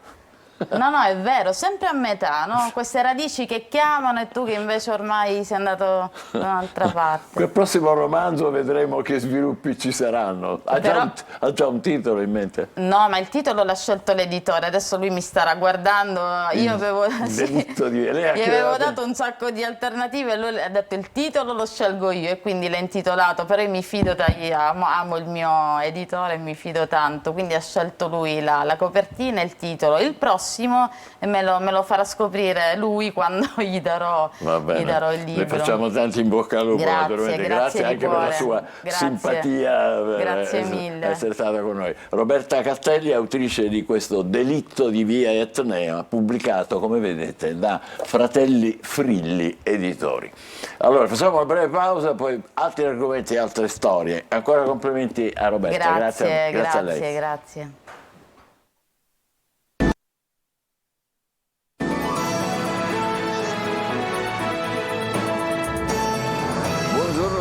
No, è vero, sempre a metà, no? Queste radici che chiamano e tu che invece ormai sei andato da un'altra parte. Quel prossimo romanzo vedremo che sviluppi ci saranno. Ha già un titolo in mente? No, ma il titolo l'ha scelto l'editore, adesso lui mi starà guardando. Io avevo, gli avevo dato un sacco di alternative e lui ha detto il titolo lo scelgo io e quindi l'ha intitolato, però io mi fido, amo il mio editore e mi fido tanto, quindi ha scelto lui la copertina e il titolo. Il prossimo me lo farà scoprire lui quando gli darò il libro. Le facciamo tanti in bocca al lupo, naturalmente. Grazie anche per la sua simpatia, grazie mille. essere stata con noi. Roberta Castelli, autrice di questo Delitto di Via Etnea, pubblicato, come vedete, da Fratelli Frilli Editori. Allora, facciamo una breve pausa, poi altri argomenti e altre storie. Ancora complimenti a Roberta. Grazie a lei. Grazie.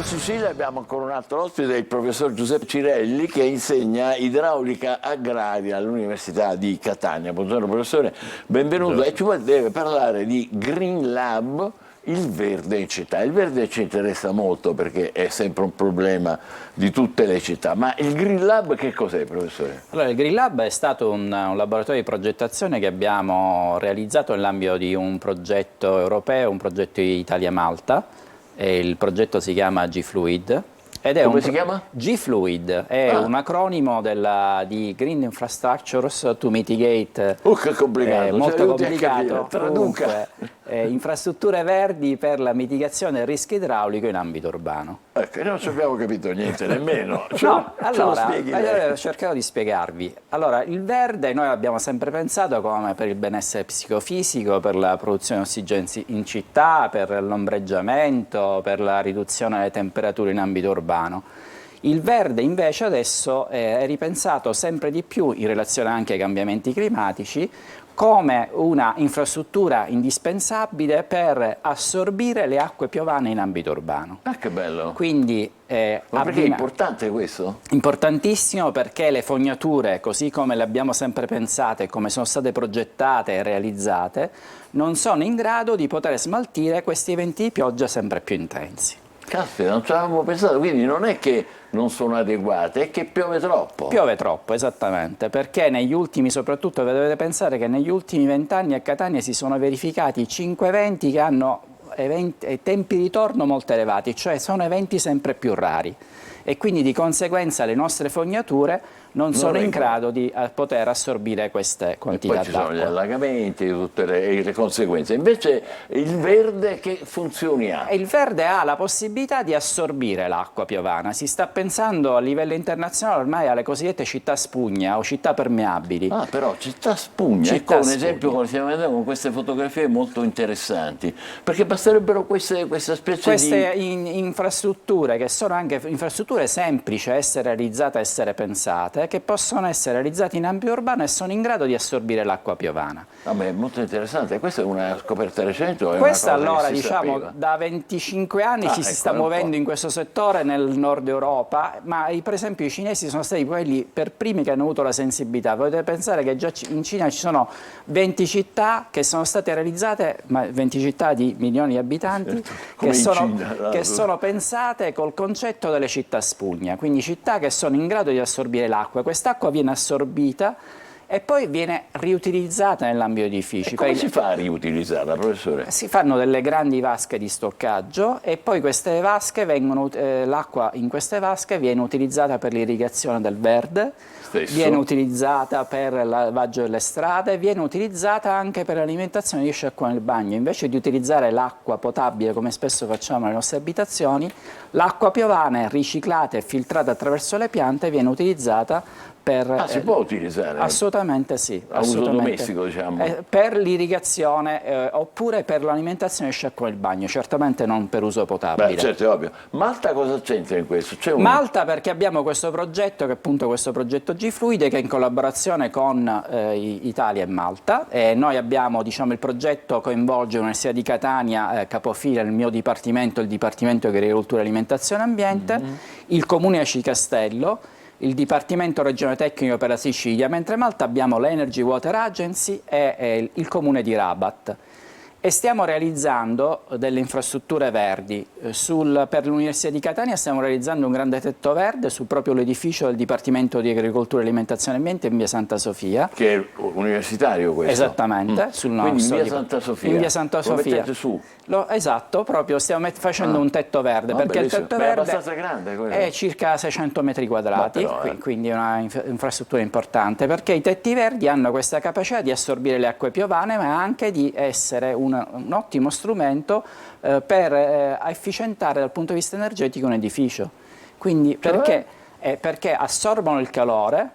Sicilia abbiamo ancora un altro ospite, il professor Giuseppe Cirelli, che insegna idraulica agraria all'Università di Catania. Buongiorno professore, benvenuto. E ci deve parlare di Green Lab, il verde in città. Il verde ci interessa molto perché è sempre un problema di tutte le città, ma il Green Lab che cos'è, professore? Allora, il Green Lab è stato un laboratorio di progettazione che abbiamo realizzato nell'ambito di un progetto europeo, un progetto Italia-Malta. Il progetto si chiama G-Fluid. Come si chiama? G-Fluid, è un acronimo di Green Infrastructures to Mitigate. Che complicato, molto complicato. Traduca. Infrastrutture verdi per la mitigazione del rischio idraulico in ambito urbano. Ecco, non ci abbiamo capito niente, nemmeno. Allora, cercherò di spiegarvi. Allora, il verde noi l'abbiamo sempre pensato come per il benessere psicofisico, per la produzione di ossigeno in città, per l'ombreggiamento, per la riduzione delle temperature in ambito urbano. Il verde invece adesso è ripensato sempre di più in relazione anche ai cambiamenti climatici come una infrastruttura indispensabile per assorbire le acque piovane in ambito urbano. Ah, che bello! Quindi, ma perché è importante questo? Importantissimo perché le fognature, così come le abbiamo sempre pensate, come sono state progettate e realizzate, non sono in grado di poter smaltire questi eventi di pioggia sempre più intensi. Caspita, non ci avevamo pensato, quindi non è che non sono adeguate, è che piove troppo. Piove troppo, esattamente, perché negli ultimi, soprattutto dovete pensare che negli ultimi 20 anni a Catania si sono verificati 5 eventi che hanno tempi di ritorno molto elevati, cioè sono eventi sempre più rari e quindi di conseguenza le nostre fognature non sono in grado di poter assorbire queste quantità d'acqua. Poi ci sono gli allagamenti, tutte le conseguenze. Invece il verde che funzioni ha? Il verde ha la possibilità di assorbire l'acqua piovana. Si sta pensando a livello internazionale ormai alle cosiddette città spugna o città permeabili. Ah, però città spugna, ecco un esempio come stiamo vedendo con queste fotografie molto interessanti, perché basterebbero queste specie di infrastrutture che sono anche infrastrutture strutture semplici a essere realizzate, a essere pensate, che possono essere realizzate in ambito urbano e sono in grado di assorbire l'acqua piovana. Vabbè, è molto interessante. Questa è una scoperta recente o è Questa una cosa allora, che si diciamo, sapeva? da 25 anni ci si sta ecco, muovendo in questo settore nel nord Europa, ma per esempio i cinesi sono stati quelli per primi che hanno avuto la sensibilità. Potete pensare che già in Cina ci sono 20 città che sono state realizzate, ma 20 città di milioni di abitanti, Certo, che sono pensate col concetto delle città spugna, quindi città che sono in grado di assorbire l'acqua. Quest'acqua viene assorbita e poi viene riutilizzata nell'ambito edifici. Come si fa a riutilizzarla, professore? Si fanno delle grandi vasche di stoccaggio e poi queste vasche l'acqua in queste vasche viene utilizzata per l'irrigazione del verde, viene utilizzata per il lavaggio delle strade, viene utilizzata anche per l'alimentazione di sciacquone nel bagno. Invece di utilizzare l'acqua potabile come spesso facciamo nelle nostre abitazioni, l'acqua piovana è riciclata e filtrata attraverso le piante e viene utilizzata per, si può utilizzare? Assolutamente sì. A uso domestico, diciamo? Per l'irrigazione oppure per l'alimentazione e sciacquone del bagno, certamente non per uso potabile. Beh, certo, è ovvio. Malta cosa c'entra in questo? Malta perché abbiamo questo progetto, che è appunto questo progetto G-Fluide, che è in collaborazione con Italia e Malta. E noi abbiamo, diciamo, il progetto coinvolge l'Università di Catania, capofila il mio dipartimento, il Dipartimento di Agricoltura, Alimentazione e Ambiente, il Comune di Aci Castello, il Dipartimento Regionale Tecnico per la Sicilia, mentre a Malta abbiamo l'Energy Water Agency e il Comune di Rabat. E stiamo realizzando delle infrastrutture verdi. Per l'Università di Catania stiamo realizzando un grande tetto verde su proprio l'edificio del Dipartimento di Agricoltura, Alimentazione e Ambiente in via Santa Sofia. Che è universitario questo? Esattamente. Sul Quindi in nostro via Santa Sofia? In via Santa Sofia. Lo mettete su? Esatto, proprio stiamo facendo un tetto verde, perché il tetto verde è abbastanza grande quello. È circa 600 metri quadrati, quindi è una infrastruttura importante, perché i tetti verdi hanno questa capacità di assorbire le acque piovane, ma anche di essere un ottimo strumento per efficientare dal punto di vista energetico un edificio. Quindi perché assorbono il calore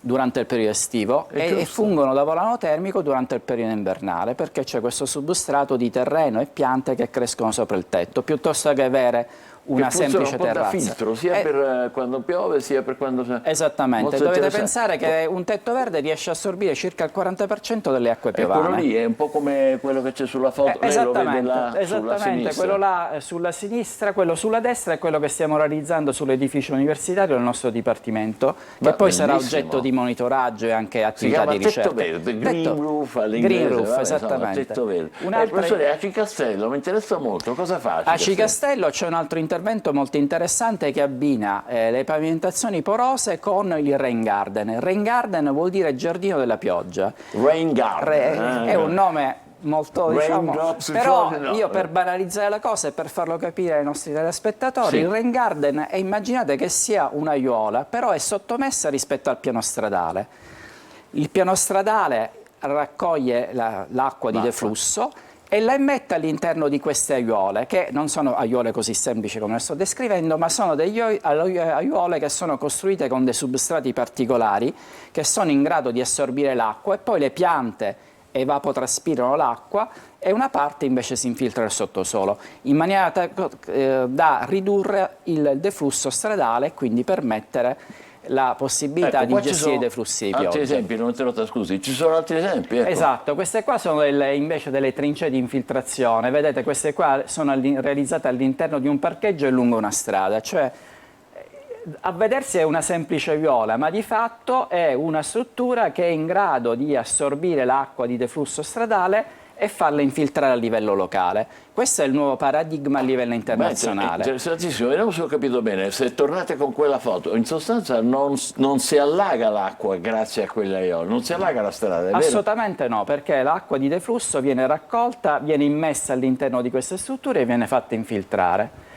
durante il periodo estivo e fungono da volano termico durante il periodo invernale, perché c'è questo substrato di terreno e piante che crescono sopra il tetto, piuttosto che avere una semplice terrazza. Da filtro, sia per quando piove sia per quando... Esattamente, dovete pensare che un tetto verde riesce a assorbire circa il 40% delle acque piovane. Quello lì è un po' come quello che c'è sulla foto, lei lo vede là sulla sinistra. Quello là sulla sinistra, quello sulla destra è quello che stiamo realizzando sull'edificio universitario del nostro dipartimento, che poi sarà oggetto di monitoraggio e anche attività di ricerca. Tetto verde, green roof all'inglese. Green roof, esattamente. Tetto verde. Professore, Aci Castello mi interessa molto, cosa fa Aci Castello? C'è un altro intervento molto interessante che abbina le pavimentazioni porose con il rain garden. Rain garden vuol dire giardino della pioggia. Rain garden. È un nome molto, diciamo, però io per banalizzare la cosa e per farlo capire ai nostri telespettatori, il rain garden è, immaginate che sia un'aiuola, però è sottomessa rispetto al piano stradale. Il piano stradale raccoglie l'acqua di deflusso e la immette all'interno di queste aiuole, che non sono aiuole così semplici come le sto descrivendo, ma sono delle aiuole che sono costruite con dei substrati particolari che sono in grado di assorbire l'acqua, e poi le piante evapotraspirano l'acqua e una parte invece si infiltra nel sottosuolo, in maniera da ridurre il deflusso stradale e quindi permettere la possibilità di gestire dei flussi di pioggia. Altri esempi, non te lo scusi, ci sono altri esempi? Ecco. Esatto, queste qua sono invece delle trincee di infiltrazione, vedete, queste qua sono realizzate all'interno di un parcheggio e lungo una strada, cioè a vedersi è una semplice aiuola, ma di fatto è una struttura che è in grado di assorbire l'acqua di deflusso stradale e farla infiltrare a livello locale. Questo è il nuovo paradigma a livello internazionale. Interessantissimo, vediamo se ho capito bene. Se tornate con quella foto, in sostanza non si allaga l'acqua grazie a quelle aiole, non si allaga la strada, è Assolutamente no, perché l'acqua di deflusso viene raccolta, viene immessa all'interno di queste strutture e viene fatta infiltrare.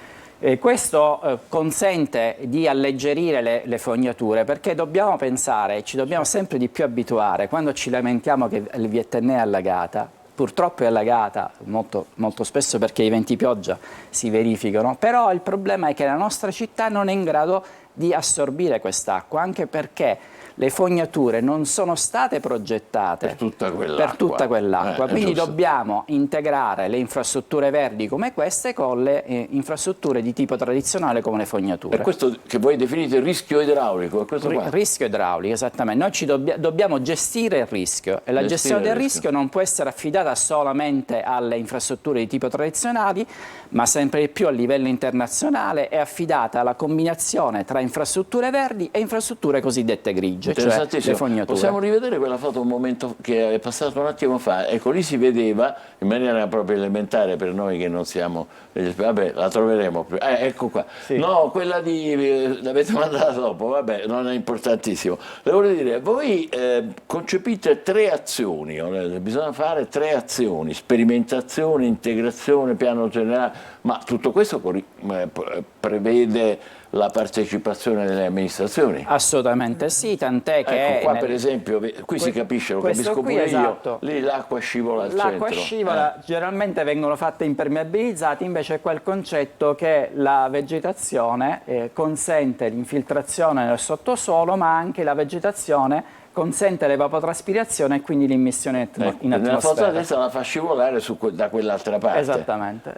Questo consente di alleggerire le fognature, perché dobbiamo pensare, ci dobbiamo sempre di più abituare, quando ci lamentiamo che il VTN è allagata, purtroppo è allagata molto, molto spesso perché i venti pioggia si verificano, però il problema è che la nostra città non è in grado di assorbire quest'acqua, anche perché le fognature non sono state progettate per tutta quell'acqua. Quindi giusto. dobbiamo integrare le infrastrutture verdi come queste con le infrastrutture di tipo tradizionale come le fognature. E questo che voi definite rischio idraulico, è questo qua? Rischio idraulico, esattamente. Noi dobbiamo gestire il rischio e la gestione del rischio non può essere affidata solamente alle infrastrutture di tipo tradizionali, ma sempre di più a livello internazionale è affidata alla combinazione tra infrastrutture verdi e infrastrutture cosiddette grigie, cioè le fognature. Possiamo rivedere quella foto un momento che è passato un attimo fa? Ecco, lì si vedeva in maniera proprio elementare per noi che non siamo... Vabbè, la troveremo più. Ecco qua. Sì. No, quella l'avete mandata dopo, vabbè, non è importantissimo. Le voglio dire, voi concepite 3 azioni, bisogna fare 3 azioni, sperimentazione, integrazione, piano generale, ma tutto questo prevede la partecipazione delle amministrazioni? Assolutamente sì, tant'è che... Ecco, qua per esempio, qui si capisce, lo capisco pure esatto. io, lì l'acqua scivola al centro. L'acqua scivola, generalmente vengono fatte impermeabilizzate, invece è quel concetto che la vegetazione consente l'infiltrazione nel sottosuolo, ma anche la vegetazione consente l'evapotraspirazione e quindi l'immissione in atmosfera. Nella foto a destra la fa scivolare da quell'altra parte. Esattamente.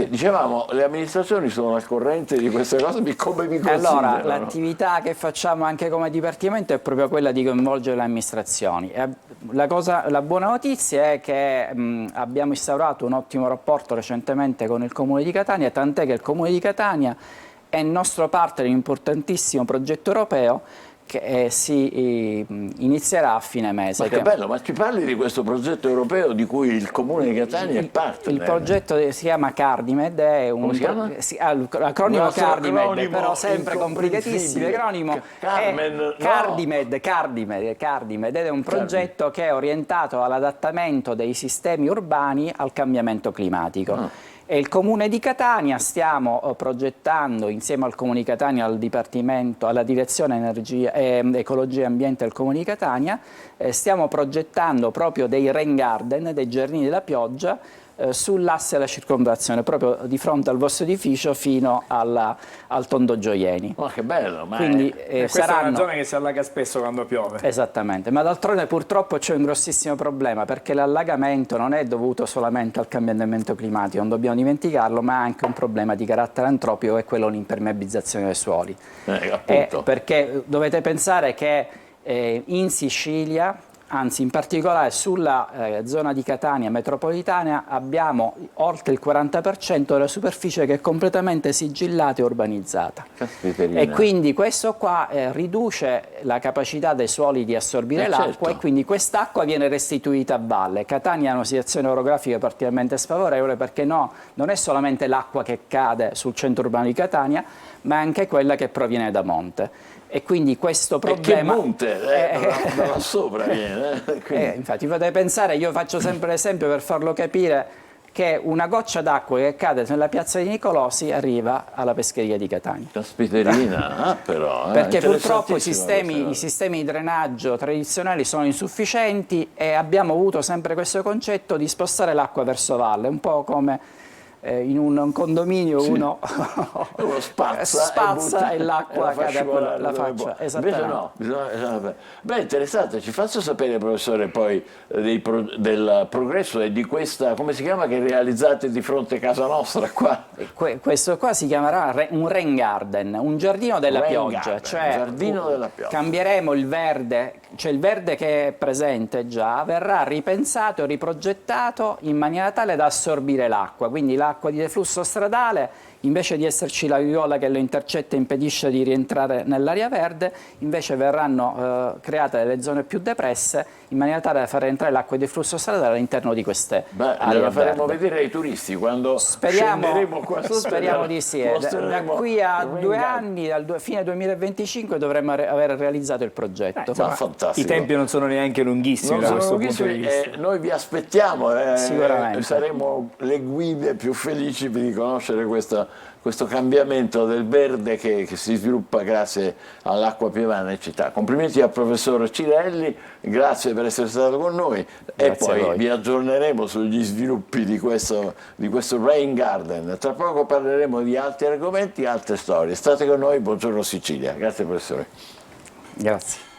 Dicevamo, le amministrazioni sono al corrente di queste cose, come vi considerano? Allora, l'attività che facciamo anche come Dipartimento è proprio quella di coinvolgere le amministrazioni. La buona notizia è che abbiamo instaurato un ottimo rapporto recentemente con il Comune di Catania, tant'è che il Comune di Catania è il nostro partner in un importantissimo progetto europeo che si inizierà a fine mese. Ma che bello, ma ci parli di questo progetto europeo di cui il Comune di Catania è partner? Il progetto si chiama Cardimed, è un l'acronimo Cardimed, però sempre complicatissimo. L'acronimo Cardimed ed è un progetto che è orientato all'adattamento dei sistemi urbani al cambiamento climatico. E il Comune di Catania stiamo progettando insieme al Comune di Catania, al Dipartimento, alla Direzione Ecologia e Ambiente del Comune di Catania, stiamo progettando proprio dei rain garden, dei giardini della pioggia, sull'asse della circonvallazione, proprio di fronte al vostro edificio fino al Tondo Gioieni. Ma che bello! Quindi questa è una zona che si allaga spesso quando piove. Esattamente, ma d'altronde purtroppo c'è un grossissimo problema, perché l'allagamento non è dovuto solamente al cambiamento climatico, non dobbiamo dimenticarlo, ma è anche un problema di carattere antropico, che è quello dell'impermeabilizzazione dei suoli. Perché dovete pensare che in Sicilia, anzi in particolare sulla zona di Catania metropolitana, abbiamo oltre il 40% della superficie che è completamente sigillata e urbanizzata. E quindi questo qua riduce la capacità dei suoli di assorbire l'acqua, e quindi quest'acqua viene restituita a valle. Catania ha una situazione orografica particolarmente sfavorevole, perché non è solamente l'acqua che cade sul centro urbano di Catania, ma anche quella che proviene da monte. E quindi questo problema... E che monte, da là sopra viene. Infatti potete pensare, io faccio sempre l'esempio per farlo capire, che una goccia d'acqua che cade nella piazza di Nicolosi arriva alla pescheria di Catania. Caspiterina, però. Perché purtroppo i sistemi di drenaggio tradizionali sono insufficienti, e abbiamo avuto sempre questo concetto di spostare l'acqua verso valle, un po' come... in un condominio uno spazza e l'acqua cade alla faccia. Invece no, beh, interessante, ci faccio sapere, professore, poi del progresso e di questa, come si chiama, che realizzate di fronte a casa nostra qua? Questo qua si chiamerà un rain garden, un giardino della pioggia, cioè cambieremo il verde, cioè il verde che è presente già verrà ripensato e riprogettato in maniera tale da assorbire l'acqua, quindi l'acqua di deflusso stradale, invece di esserci la viola che lo intercetta e impedisce di rientrare nell'area verde, invece verranno create delle zone più depresse, in maniera tale da far entrare l'acqua di deflusso stradale all'interno di queste aree la faremo vedere ai turisti quando scenderemo qua sotto. Speriamo di sì. Da qui a 2 anni, fine 2025, dovremmo aver realizzato il progetto. I tempi non sono neanche lunghissimi da questo punto di vista. Noi vi aspettiamo, sicuramente. Saremo le guide più felici di conoscere questo cambiamento del verde che si sviluppa grazie all'acqua piovana in città. Complimenti al professor Cirelli, grazie per essere stato con noi, e poi vi aggiorneremo sugli sviluppi di questo rain garden. Tra poco parleremo di altri argomenti, altre storie. State con noi, buongiorno Sicilia. Grazie professore. Grazie.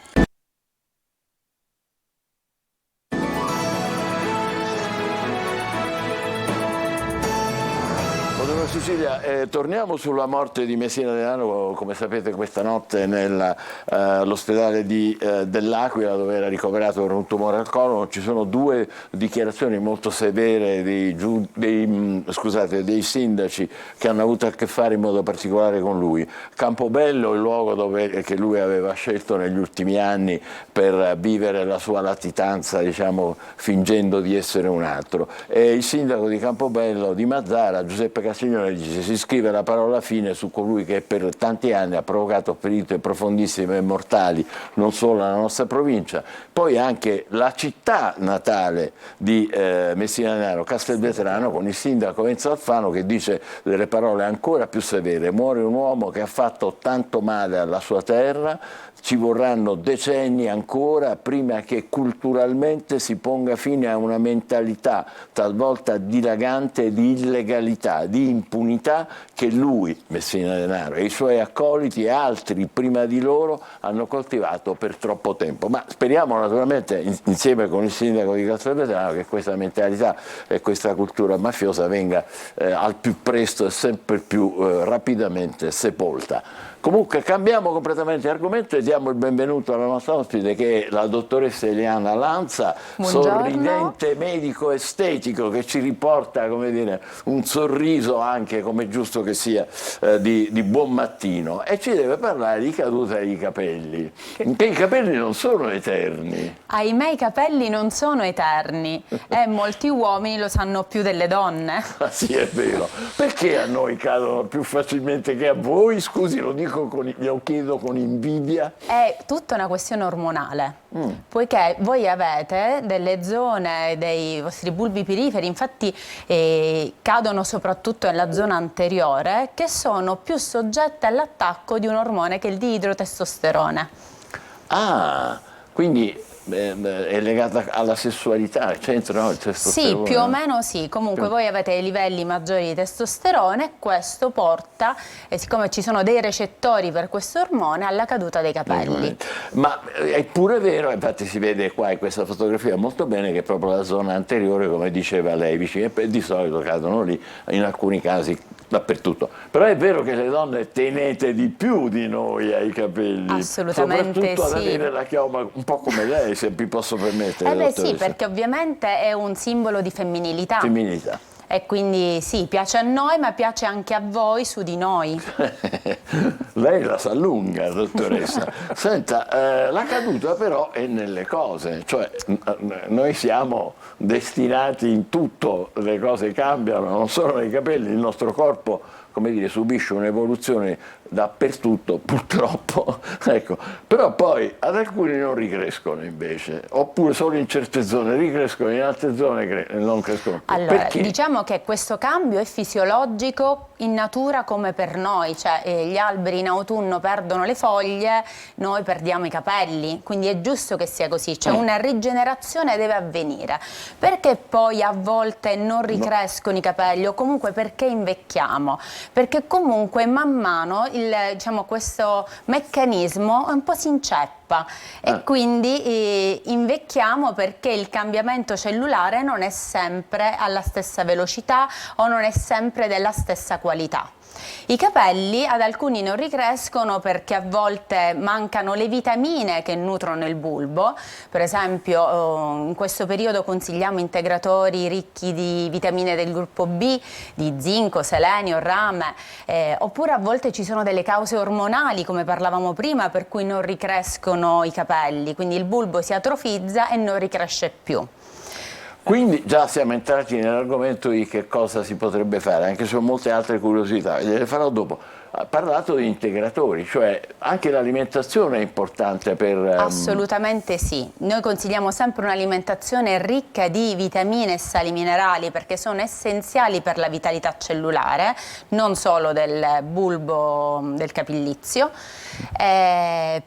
Cecilia, torniamo sulla morte di Messina Denaro. Come sapete, questa notte nell'ospedale dell'Aquila, dove era ricoverato per un tumore al colon, ci sono due dichiarazioni molto severe dei sindaci che hanno avuto a che fare in modo particolare con lui. Campobello, il luogo che lui aveva scelto negli ultimi anni per vivere la sua latitanza, diciamo, fingendo di essere un altro. E il sindaco di Campobello, di Mazzara, Giuseppe Castiglione, dice: si scrive la parola fine su colui che per tanti anni ha provocato ferite profondissime e mortali non solo nella nostra provincia, poi anche la città natale di Messina Denaro, Castelvetrano, con il sindaco Enzo Alfano che dice delle parole ancora più severe: muore un uomo che ha fatto tanto male alla sua terra, ci vorranno decenni ancora prima che culturalmente si ponga fine a una mentalità talvolta dilagante di illegalità, di impunità che lui, Messina Denaro, e i suoi accoliti e altri prima di loro hanno coltivato per troppo tempo. Ma speriamo naturalmente, insieme con il sindaco di Castelvetrano, che questa mentalità e questa cultura mafiosa venga al più presto e sempre più rapidamente sepolta. Comunque cambiamo completamente argomento e diamo il benvenuto alla nostra ospite, che è la dottoressa Eliana Lanza, sorridente medico estetico che ci riporta, come dire, un sorriso anche, come giusto che sia, di buon mattino, e ci deve parlare di caduta dei capelli, che i capelli non sono eterni. Ahimè, i capelli non sono eterni e molti uomini lo sanno più delle donne. Ah, sì, è vero. Perché a noi cadono più facilmente che a voi? Scusi, lo chiedo con invidia. È tutta una questione ormonale, poiché voi avete delle zone dei vostri bulbi piriferi, infatti cadono soprattutto nella zona anteriore, che sono più soggette all'attacco di un ormone che è il diidrotestosterone. Ah, quindi è legata alla sessualità, c'entra il testosterone? Sì, più o meno sì. Comunque voi avete livelli maggiori di testosterone e questo porta, siccome ci sono dei recettori per questo ormone, alla caduta dei capelli. Ma è pure vero, infatti si vede qua in questa fotografia molto bene, che proprio la zona anteriore, come diceva lei, vicino, e di solito cadono lì, in alcuni casi dappertutto. Però è vero che le donne tenete di più di noi ai capelli. Assolutamente soprattutto sì. ad avere la chioma un po' come lei, se mi posso permettere. Beh sì, perché ovviamente è un simbolo di femminilità. Femminilità. E quindi sì, piace a noi, ma piace anche a voi su di noi. Lei la sa lunga, dottoressa. Senta, la caduta però è nelle cose, cioè noi siamo destinati in tutto, le cose cambiano, non solo nei capelli, il nostro corpo, come dire, subisce un'evoluzione dappertutto, purtroppo, ecco. Però poi ad alcuni non ricrescono invece, oppure solo in certe zone ricrescono, in altre zone non crescono più. Allora, perché? diciamo che questo cambio è fisiologico in natura come per noi, cioè gli alberi in autunno perdono le foglie, noi perdiamo i capelli, quindi è giusto che sia così, cioè una rigenerazione deve avvenire. Perché poi a volte non ricrescono i capelli, o comunque perché invecchiamo? Perché comunque man mano diciamo, questo meccanismo un po' si inceppa e quindi invecchiamo, perché il cambiamento cellulare non è sempre alla stessa velocità o non è sempre della stessa qualità. I capelli ad alcuni non ricrescono perché a volte mancano le vitamine che nutrono il bulbo. Per esempio in questo periodo consigliamo integratori ricchi di vitamine del gruppo B, di zinco, selenio, rame, oppure a volte ci sono delle cause ormonali, come parlavamo prima, per cui non ricrescono i capelli, quindi il bulbo si atrofizza e non ricresce più. Quindi già siamo entrati nell'argomento di che cosa si potrebbe fare, anche se ho molte altre curiosità, le farò dopo. Ha parlato di integratori, cioè anche l'alimentazione è importante per... Assolutamente sì, noi consigliamo sempre un'alimentazione ricca di vitamine e sali minerali, perché sono essenziali per la vitalità cellulare, non solo del bulbo del capillizio.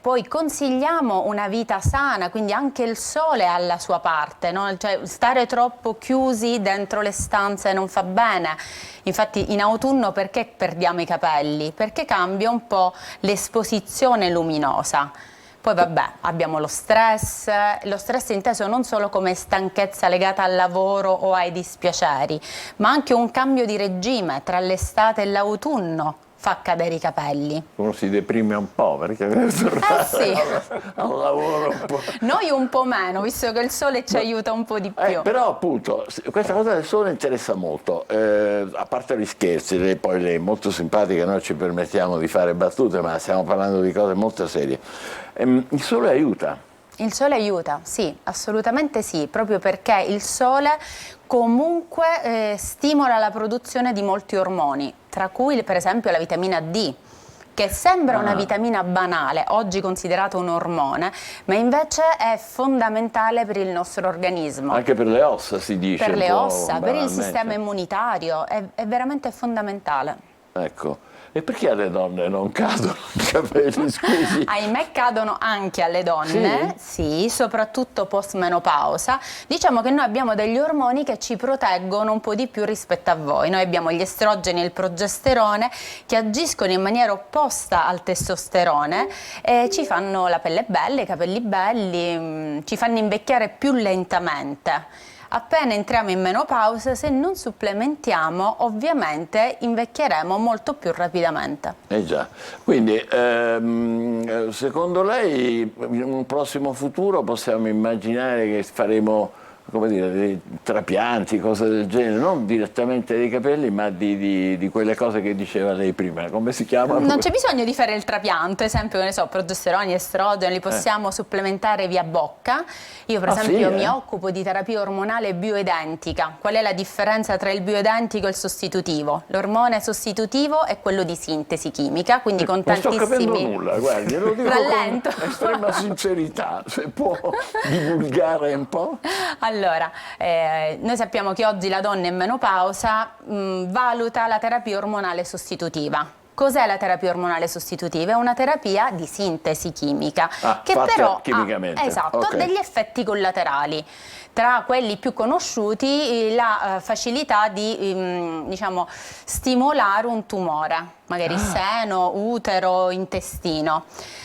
Poi consigliamo una vita sana, quindi anche il sole ha la sua parte, no? Cioè, stare troppo chiusi dentro le stanze non fa bene. Infatti in autunno perché perdiamo i capelli? Perché cambia un po' l'esposizione luminosa. Poi vabbè, abbiamo lo stress inteso non solo come stanchezza legata al lavoro o ai dispiaceri, ma anche un cambio di regime tra l'estate e l'autunno fa cadere i capelli. Uno si deprime un po' perché deve tornare al lavoro un po'. Noi un po' meno, visto che il sole ci aiuta un po' di più. Però appunto, questa cosa del sole interessa molto, a parte gli scherzi, lei è molto simpatica, noi ci permettiamo di fare battute, ma stiamo parlando di cose molto serie. Il sole aiuta? Il sole aiuta, sì, assolutamente sì, proprio perché il sole comunque stimola la produzione di molti ormoni, tra cui per esempio la vitamina D, che sembra una vitamina banale, oggi considerata un ormone, ma invece è fondamentale per il nostro organismo. Anche per le ossa si dice. Per le ossa, per il sistema immunitario, è veramente fondamentale. Ecco. E perché alle donne non cadono i capelli, scusi? Ahimè cadono anche alle donne, sì, soprattutto post-menopausa. Diciamo che noi abbiamo degli ormoni che ci proteggono un po' di più rispetto a voi. Noi abbiamo gli estrogeni e il progesterone che agiscono in maniera opposta al testosterone e ci fanno la pelle bella, i capelli belli, ci fanno invecchiare più lentamente. Appena entriamo in menopausa, se non supplementiamo, ovviamente invecchieremo molto più rapidamente. Già, quindi secondo lei in un prossimo futuro possiamo immaginare che faremo, come dire, dei trapianti, cose del genere, non direttamente dei capelli, ma di quelle cose che diceva lei prima, come si chiamano? Non c'è bisogno di fare il trapianto, esempio, che ne so, progesteroni, estrogeni, li possiamo supplementare via bocca. Io per esempio mi occupo di terapia ormonale bioidentica. Qual è la differenza tra il bioidentico e il sostitutivo? L'ormone sostitutivo è quello di sintesi chimica, quindi con tantissimi... Non sto capendo nulla, guardi, lo dico con estrema sincerità, se può divulgare un po'. Allora, noi sappiamo che oggi la donna in menopausa valuta la terapia ormonale sostitutiva. Cos'è la terapia ormonale sostitutiva? È una terapia di sintesi chimica che però ha degli effetti collaterali. Tra quelli più conosciuti la facilità di diciamo, stimolare un tumore, magari seno, utero, intestino.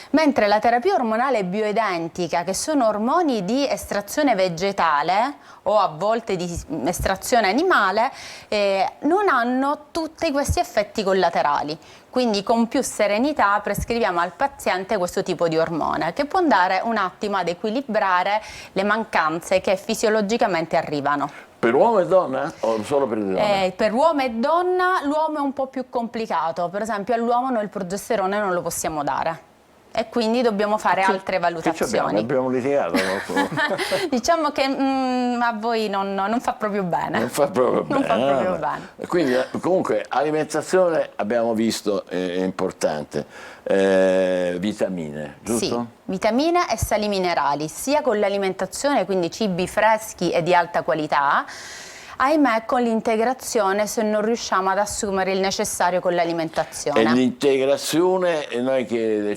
Mentre la terapia ormonale bioidentica, che sono ormoni di estrazione vegetale o a volte di estrazione animale, non hanno tutti questi effetti collaterali. Quindi con più serenità prescriviamo al paziente questo tipo di ormone che può andare un attimo ad equilibrare le mancanze che fisiologicamente arrivano. Per uomo e donna o solo per le donne? Per uomo e donna l'uomo è un po' più complicato, per esempio all'uomo noi il progesterone non lo possiamo dare. E quindi dobbiamo fare altre valutazioni. Abbiamo litigato. Diciamo che a voi non fa proprio bene. Non fa proprio bene. Quindi comunque alimentazione abbiamo visto è importante. Vitamine, giusto? Sì, vitamine e sali minerali, sia con l'alimentazione, quindi cibi freschi e di alta qualità. Ahimè, con l'integrazione se non riusciamo ad assumere il necessario con l'alimentazione. E l'integrazione, noi che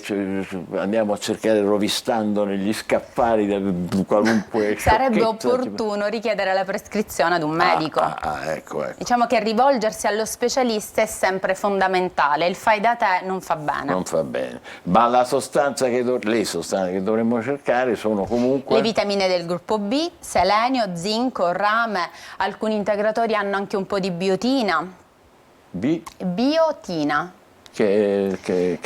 andiamo a cercare rovistando negli scaffali di qualunque sarebbe opportuno richiedere la prescrizione ad un medico. Ecco. Diciamo che rivolgersi allo specialista è sempre fondamentale, il fai da te non fa bene. Non fa bene, ma la sostanza le sostanze che dovremmo cercare sono comunque... Le vitamine del gruppo B, selenio, zinco, rame, alcuni integratori hanno anche un po' di biotina. Biotina. Che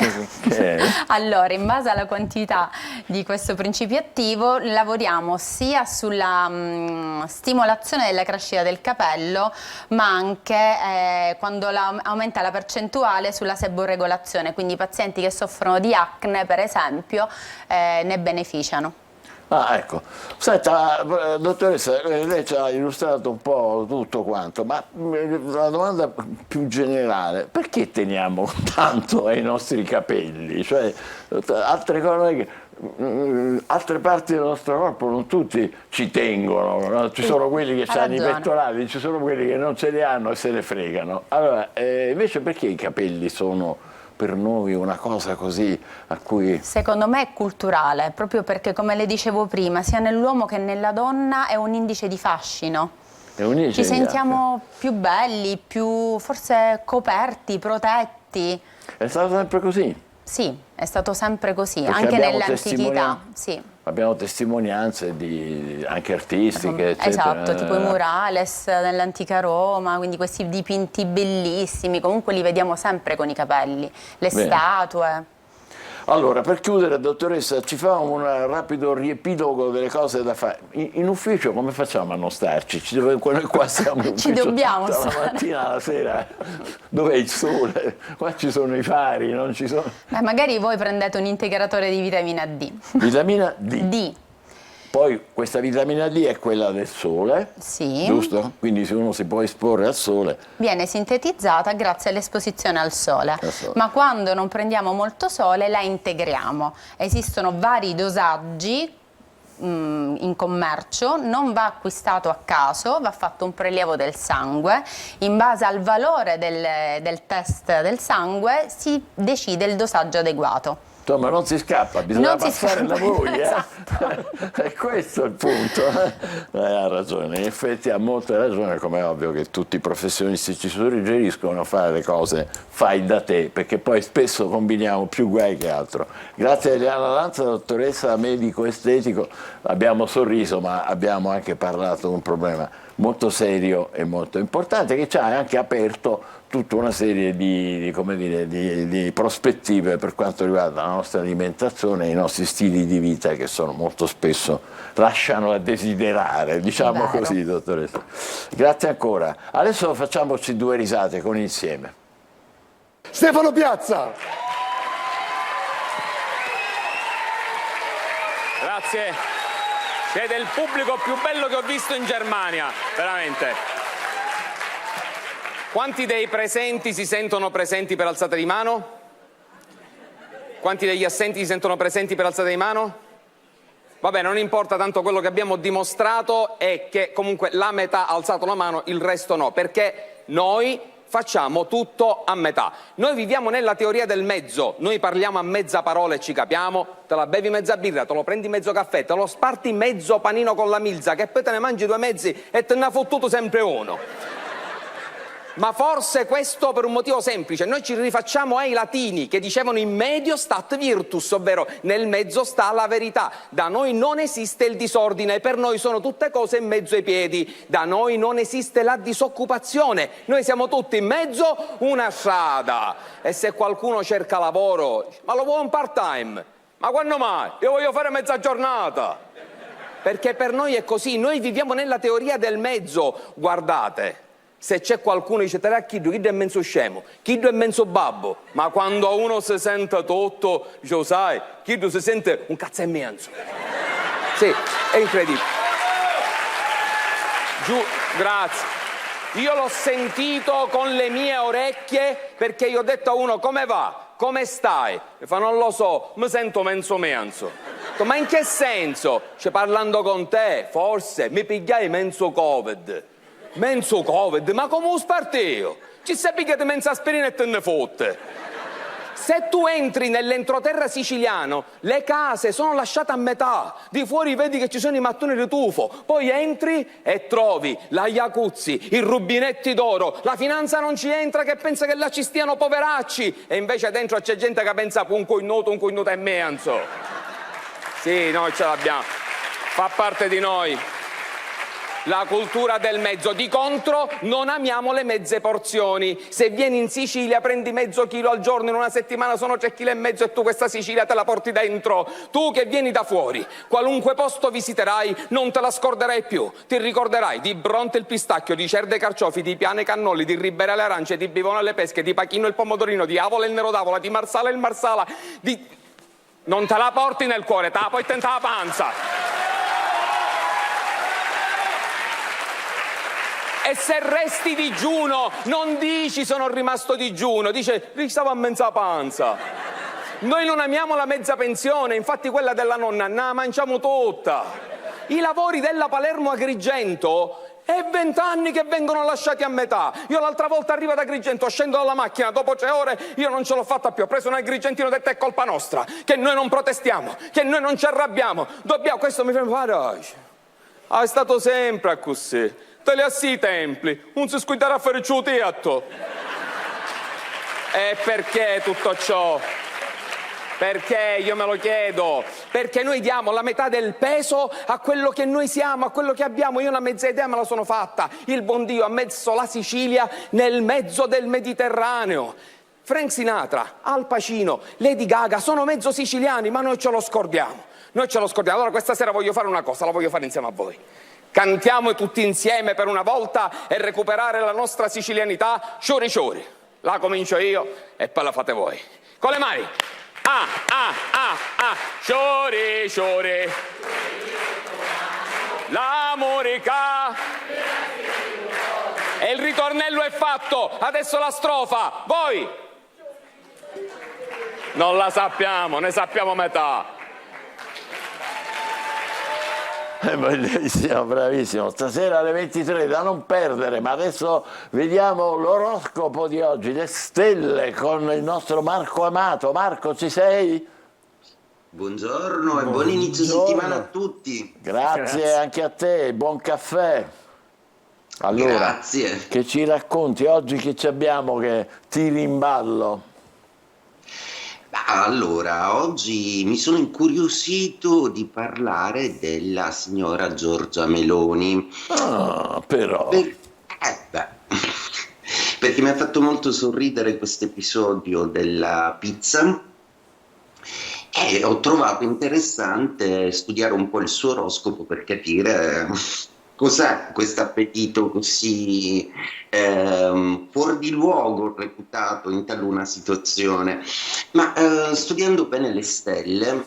è? Allora, in base alla quantità di questo principio attivo lavoriamo sia sulla stimolazione della crescita del capello, ma anche quando aumenta la percentuale sulla seboregolazione, quindi i pazienti che soffrono di acne per esempio ne beneficiano. Ecco. Senta, dottoressa, lei ci ha illustrato un po' tutto quanto, ma la domanda più generale, perché teniamo tanto ai nostri capelli? Cioè, altre cose altre parti del nostro corpo non tutti ci tengono, no? Ci sono quelli che hanno i pettorali, ci sono quelli che non ce li hanno e se ne fregano. Allora, invece perché i capelli sono per noi una cosa così a cui... Secondo me è culturale, proprio perché come le dicevo prima, sia nell'uomo che nella donna è un indice di fascino. Ci sentiamo più belli, più forse coperti, protetti. È stato sempre così? Sì, è stato sempre così, Perché anche abbiamo nell'antichità. Sì. Abbiamo testimonianze anche artistiche, eccetera. Esatto, tipo i murales nell'antica Roma, quindi questi dipinti bellissimi, comunque li vediamo sempre con i capelli, le statue. Allora, per chiudere, dottoressa, ci fa un rapido riepilogo delle cose da fare. In ufficio come facciamo a non starci? Noi qua siamo in ufficio Ci dobbiamo dalla mattina alla sera. Dov'è il sole? Qua ci sono i fari, non ci sono... Magari voi prendete un integratore di vitamina D. Vitamina D. D. Poi questa vitamina D è quella del sole, sì. Giusto? Quindi se uno si può esporre al sole... Viene sintetizzata grazie all'esposizione al sole, ma quando non prendiamo molto sole la integriamo. Esistono vari dosaggi in commercio, non va acquistato a caso, va fatto un prelievo del sangue, in base al valore del test del sangue si decide il dosaggio adeguato. Insomma, non si scappa, bisogna passare da voi. Esatto. È questo il punto. Ha ragione, in effetti ha molta ragione, come è ovvio che tutti i professionisti ci suggeriscono a fare le cose fai da te, perché poi spesso combiniamo più guai che altro. Grazie a Eliana Lanza, dottoressa medico estetico, abbiamo sorriso ma abbiamo anche parlato di un problema molto serio e molto importante che ci ha anche aperto tutta una serie di prospettive per quanto riguarda la nostra alimentazione e i nostri stili di vita che sono molto spesso lasciano a desiderare, diciamo così, dottoressa. Grazie ancora. Adesso facciamoci 2 risate con insieme. Stefano Piazza! Grazie. Siete il pubblico più bello che ho visto in Germania, veramente. Quanti dei presenti si sentono presenti per alzata di mano? Quanti degli assenti si sentono presenti per alzata di mano? Vabbè, non importa, tanto quello che abbiamo dimostrato è che comunque la metà ha alzato la mano, il resto no, perché noi facciamo tutto a metà. Noi viviamo nella teoria del mezzo, noi parliamo a mezza parola e ci capiamo, te la bevi mezza birra, te lo prendi mezzo caffè, te lo sparti mezzo panino con la milza, che poi te ne mangi 2 mezzi e te ne ha fottuto sempre uno. Ma forse questo per un motivo semplice, noi ci rifacciamo ai latini che dicevano in medio stat virtus, ovvero nel mezzo sta la verità. Da noi non esiste il disordine, per noi sono tutte cose in mezzo ai piedi, da noi non esiste la disoccupazione, noi siamo tutti in mezzo una strada. E se qualcuno cerca lavoro, ma lo vuole un part time? Ma quando mai? Io voglio fare mezza giornata. Perché per noi è così, noi viviamo nella teoria del mezzo, guardate. Se c'è qualcuno che dice, te chi è mezzo scemo, chi è mezzo babbo, ma quando uno si sente tutto, dice, sai, chi si sente un cazzo e mezzo. Sì, è incredibile. Grazie. Io l'ho sentito con le mie orecchie perché io ho detto a uno, come va? Come stai? Mi fa, non lo so, mi sento mezzo. Ma in che senso? Cioè, parlando con te, forse, mi pigliai mezzo Covid. Menzo Covid, ma come un spartio? Ci sei picchiato menza aspirina e te ne fotte. Se tu entri nell'entroterra siciliano, le case sono lasciate a metà, di fuori vedi che ci sono i mattoni di tufo, poi entri e trovi la jacuzzi, i rubinetti d'oro, la finanza non ci entra che pensa che là ci stiano poveracci, e invece dentro c'è gente che pensa un coignuto e mezzo. Sì, noi ce l'abbiamo, fa parte di noi. La cultura del mezzo. Di contro non amiamo le mezze porzioni. Se vieni in Sicilia prendi mezzo chilo al giorno, in una settimana sono 3,5 kg e tu questa Sicilia te la porti dentro. Tu che vieni da fuori, qualunque posto visiterai non te la scorderai più. Ti ricorderai di Bronte il pistacchio, di Cerde i carciofi, di Piane cannoli, di Ribera le arance, di Bivona le pesche, di Pachino il pomodorino, di Avola il nero d'Avola, di Marsala il marsala, non te la porti nel cuore, te la poi tenta la panza. E se resti digiuno, non dici sono rimasto digiuno, dice stavo a mezza panza. Noi non amiamo la mezza pensione, infatti quella della nonna la mangiamo tutta. I lavori della Palermo Agrigento è 20 anni che vengono lasciati a metà. Io l'altra volta arrivo ad Agrigento, scendo dalla macchina, dopo 3 ore io non ce l'ho fatta più, ho preso un agrigentino e ho detto è colpa nostra, che noi non protestiamo, che noi non ci arrabbiamo, questo mi fa, guarda, è stato sempre così. Te li assi i templi, non si scuidare a fare ciò teatro. E perché tutto ciò? Perché io me lo chiedo? Perché noi diamo la metà del peso a quello che noi siamo, a quello che abbiamo. Io una mezza idea me la sono fatta. Il buon Dio ha messo la Sicilia nel mezzo del Mediterraneo. Frank Sinatra, Al Pacino, Lady Gaga sono mezzo siciliani, ma noi ce lo scordiamo. Noi ce lo scordiamo. Allora questa sera voglio fare una cosa, la voglio fare insieme a voi. Cantiamo tutti insieme per una volta e recuperare la nostra sicilianità. Sciori sciori. La comincio io e poi la fate voi. Con le mani. Sciori sciori. La morica. E il ritornello è fatto. Adesso la strofa. Voi. Non la sappiamo, ne sappiamo metà. Bellissimo, bravissimo. Stasera alle 23 da non perdere, ma adesso vediamo l'oroscopo di oggi, le stelle con il nostro Marco Amato. Marco, ci sei? Buongiorno e buon inizio settimana a tutti. Grazie anche a te, buon caffè. Allora, grazie. Che ci racconti oggi, che ci abbiamo che tiri in ballo? Allora, oggi mi sono incuriosito di parlare della signora Giorgia Meloni. Però. Perché mi ha fatto molto sorridere questo episodio della pizza e ho trovato interessante studiare un po' il suo oroscopo per capire cos'è questo appetito così fuori di luogo reputato in taluna situazione. Ma studiando bene le stelle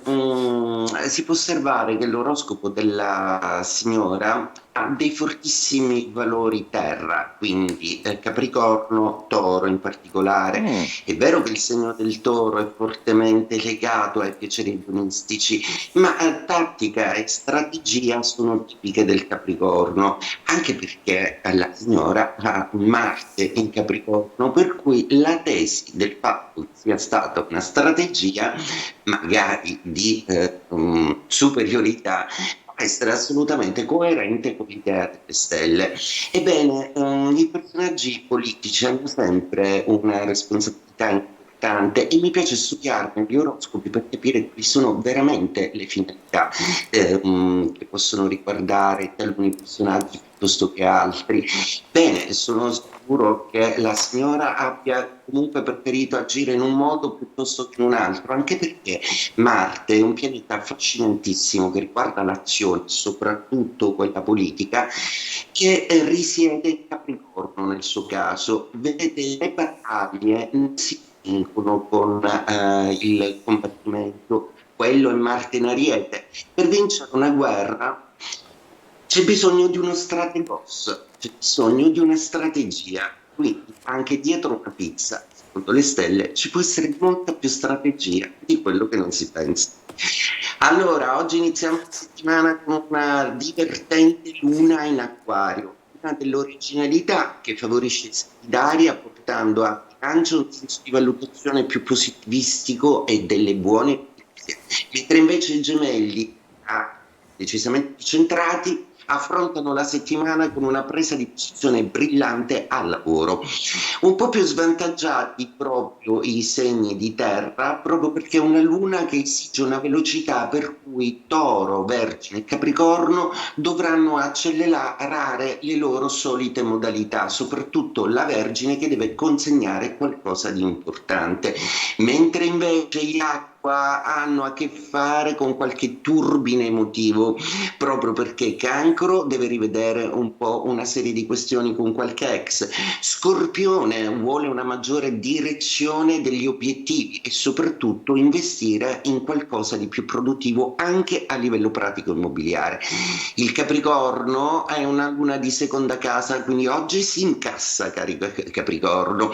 si può osservare che l'oroscopo della signora ha dei fortissimi valori terra, quindi Capricorno, Toro in particolare. È vero che il segno del Toro è fortemente legato ai piaceri agonistici, ma tattica e strategia sono tipiche del Capricorno, anche perché la signora ha Marte in Capricorno, per cui la tesi del fatto che sia stata una strategia magari di superiorità essere assolutamente coerente con l'idea delle stelle. Ebbene, i personaggi politici hanno sempre una responsabilità importante e mi piace studiarne gli oroscopi per capire quali sono veramente le finalità che possono riguardare taluni personaggi piuttosto che altri. Bene, sono sicuro che la signora abbia comunque preferito agire in un modo piuttosto che in un altro, anche perché Marte è un pianeta affascinantissimo che riguarda l'azione, soprattutto quella politica, che risiede in Capricorno nel suo caso. Vedete, le battaglie non si vincono con il combattimento, quello è Marte in Ariete. Per vincere una guerra c'è bisogno di uno strategos, c'è bisogno di una strategia, quindi anche dietro una pizza, secondo le stelle, ci può essere molta più strategia di quello che non si pensa. Allora, oggi iniziamo la settimana con una divertente luna in Acquario, una dell'originalità che favorisce il segno d'aria, portando a bilancio un senso di valutazione più positivistico e delle buone notizie, mentre invece i Gemelli, decisamente centrati, affrontano la settimana con una presa di posizione brillante al lavoro. Un po' più svantaggiati proprio i segni di terra, proprio perché è una luna che esige una velocità per cui Toro, Vergine e Capricorno dovranno accelerare le loro solite modalità, soprattutto la Vergine che deve consegnare qualcosa di importante, mentre invece gli hanno a che fare con qualche turbine emotivo, proprio perché Cancro deve rivedere un po' una serie di questioni con qualche ex. Scorpione vuole una maggiore direzione degli obiettivi e soprattutto investire in qualcosa di più produttivo anche a livello pratico immobiliare. Il Capricorno è una luna di seconda casa, quindi oggi si incassa, cari Capricorno.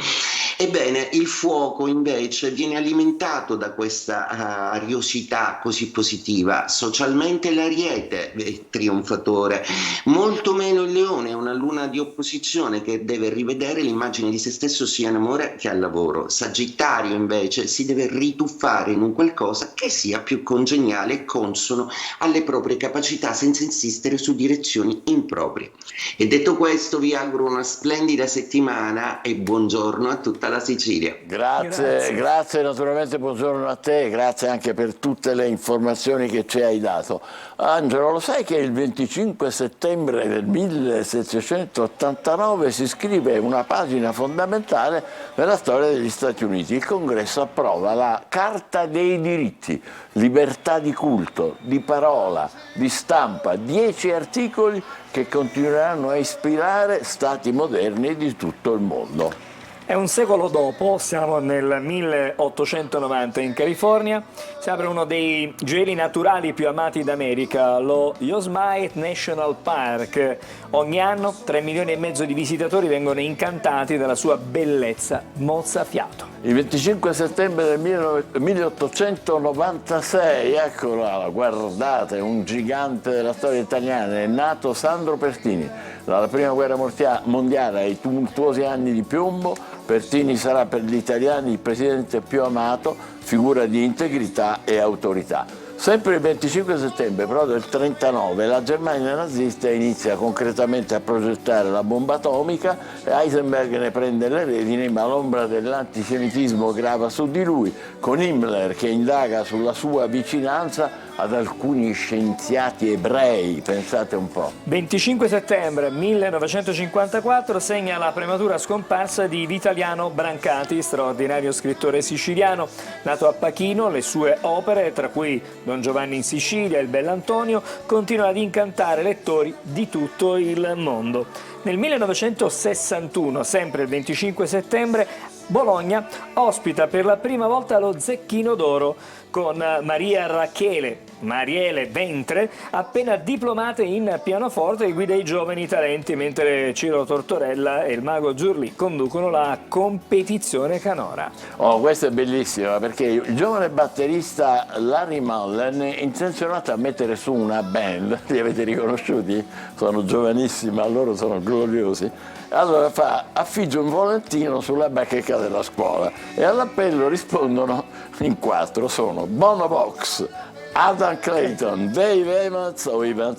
Ebbene, il fuoco invece viene alimentato da questa ariosità così positiva. Socialmente l'Ariete è trionfatore, molto meno il Leone, è una luna di opposizione che deve rivedere l'immagine di se stesso sia in amore che al lavoro. Sagittario invece si deve rituffare in un qualcosa che sia più congeniale e consono alle proprie capacità senza insistere su direzioni improprie. E detto questo vi auguro una splendida settimana e buongiorno a tutta la Sicilia. Grazie, naturalmente buongiorno a te. te, grazie anche per tutte le informazioni che ci hai dato. Angelo, lo sai che il 25 settembre del 1789 si scrive una pagina fondamentale nella storia degli Stati Uniti. Il Congresso approva la Carta dei diritti, libertà di culto, di parola, di stampa, 10 articoli che continueranno a ispirare stati moderni di tutto il mondo. E un secolo dopo, siamo nel 1890 in California, si apre uno dei gioielli naturali più amati d'America, lo Yosemite National Park. Ogni anno 3,5 milioni di visitatori vengono incantati dalla sua bellezza mozzafiato. Il 25 settembre del 1896, eccola, guardate, un gigante della storia italiana, è nato Sandro Pertini. Dalla prima guerra mondiale ai tumultuosi anni di piombo, Pertini sarà per gli italiani il presidente più amato, figura di integrità e autorità. Sempre il 25 settembre però del 1939 la Germania nazista inizia concretamente a progettare la bomba atomica e Heisenberg ne prende le redini, ma l'ombra dell'antisemitismo grava su di lui, con Himmler che indaga sulla sua vicinanza ad alcuni scienziati ebrei, pensate un po'. 25 settembre 1954 segna la prematura scomparsa di Vitaliano Brancati, straordinario scrittore siciliano, nato a Pachino. Le sue opere, tra cui Don Giovanni in Sicilia e il Bell'Antonio, continuano ad incantare lettori di tutto il mondo. Nel 1961, sempre il 25 settembre, Bologna ospita per la prima volta lo Zecchino d'Oro con Maria Mariele Ventre, appena diplomate in pianoforte, e guida i giovani talenti, mentre Ciro Tortorella e il mago Giurlì conducono la competizione canora. Oh, questa è bellissima, perché il giovane batterista Larry Mullen è intenzionato a mettere su una band, li avete riconosciuti? Sono giovanissimi, ma loro sono gloriosi. Allora affigge un volantino sulla bacheca della scuola e all'appello rispondono in 4, sono Bono Vox, Adam Clayton, Dave Evans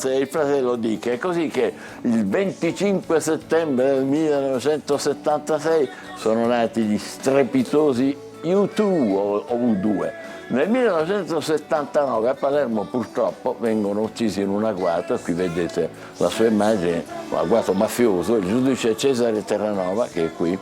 e il fratello Dick. È così che il 25 settembre del 1976 sono nati gli strepitosi U2 o U2. Nel 1979 a Palermo purtroppo vengono uccisi in un agguato, e qui vedete la sua immagine, un agguato mafioso, il giudice Cesare Terranova, che è qui,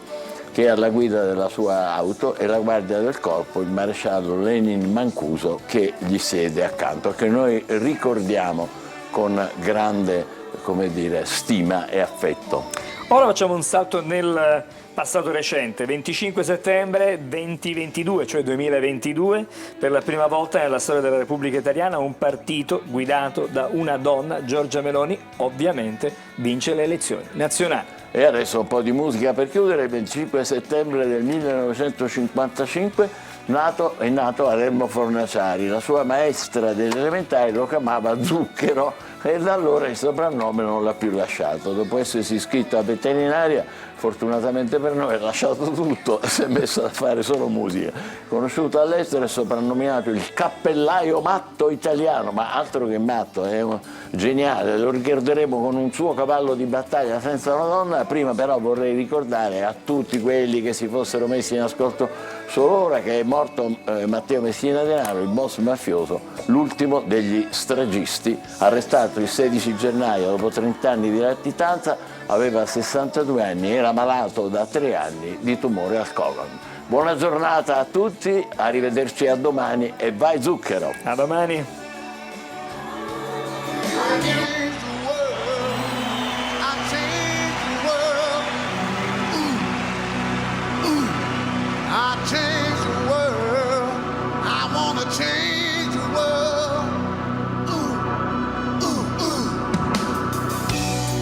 che è alla guida della sua auto, e la guardia del corpo, il maresciallo Lenin Mancuso, che gli siede accanto, che noi ricordiamo con grande, come dire, stima e affetto. Ora facciamo un salto nel passato recente, 25 settembre 2022, cioè 2022, per la prima volta nella storia della Repubblica Italiana un partito guidato da una donna, Giorgia Meloni, ovviamente vince le elezioni nazionali. E adesso un po' di musica per chiudere. Il 25 settembre del 1955 è nato Adelmo Fornaciari. La sua maestra delle elementari lo chiamava Zucchero e da allora il soprannome non l'ha più lasciato. Dopo essersi iscritto a veterinaria, fortunatamente per noi ha lasciato tutto e si è messo a fare solo musica. Conosciuto all'estero e soprannominato il cappellaio matto italiano, ma altro che matto, è geniale. Lo ricorderemo con un suo cavallo di battaglia senza una donna. Prima però vorrei ricordare a tutti quelli che si fossero messi in ascolto solo ora che è morto Matteo Messina Denaro, il boss mafioso, l'ultimo degli stragisti, arrestato il 16 gennaio dopo 30 anni di latitanza. Aveva 62 anni, era malato da 3 anni di tumore al colon. Buona giornata a tutti, arrivederci a domani e vai Zucchero! A domani!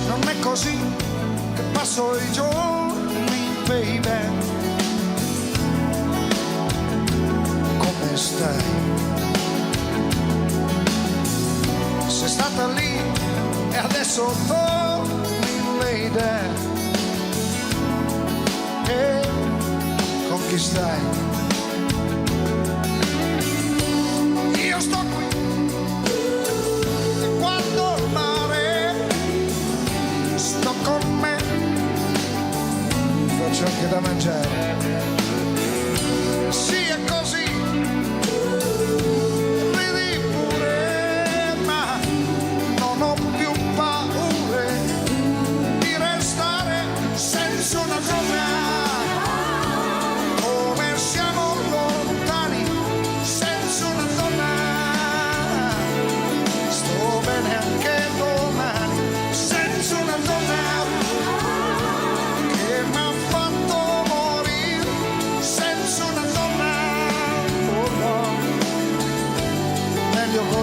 Non è così che passo i giorni, baby. Come stai? Sei stata lì e adesso torni, lady. E con chi stai? Io sto qui e guardo il mare, sto con me, faccio anche da mangiare. Sì, è così,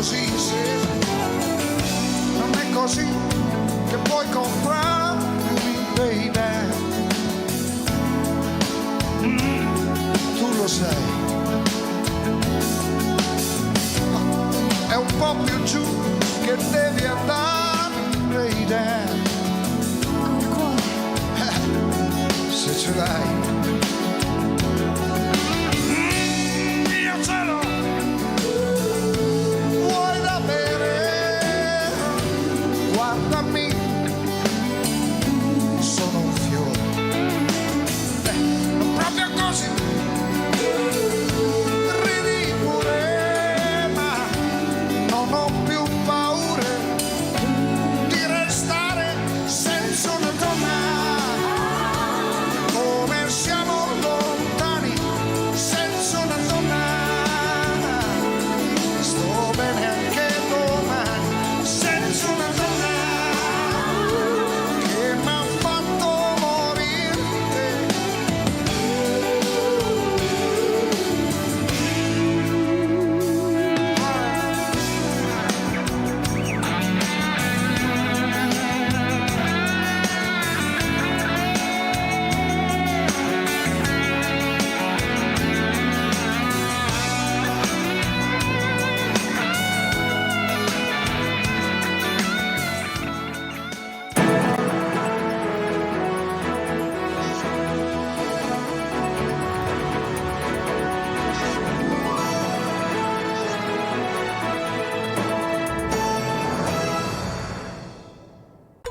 così, se non è così che puoi comprare.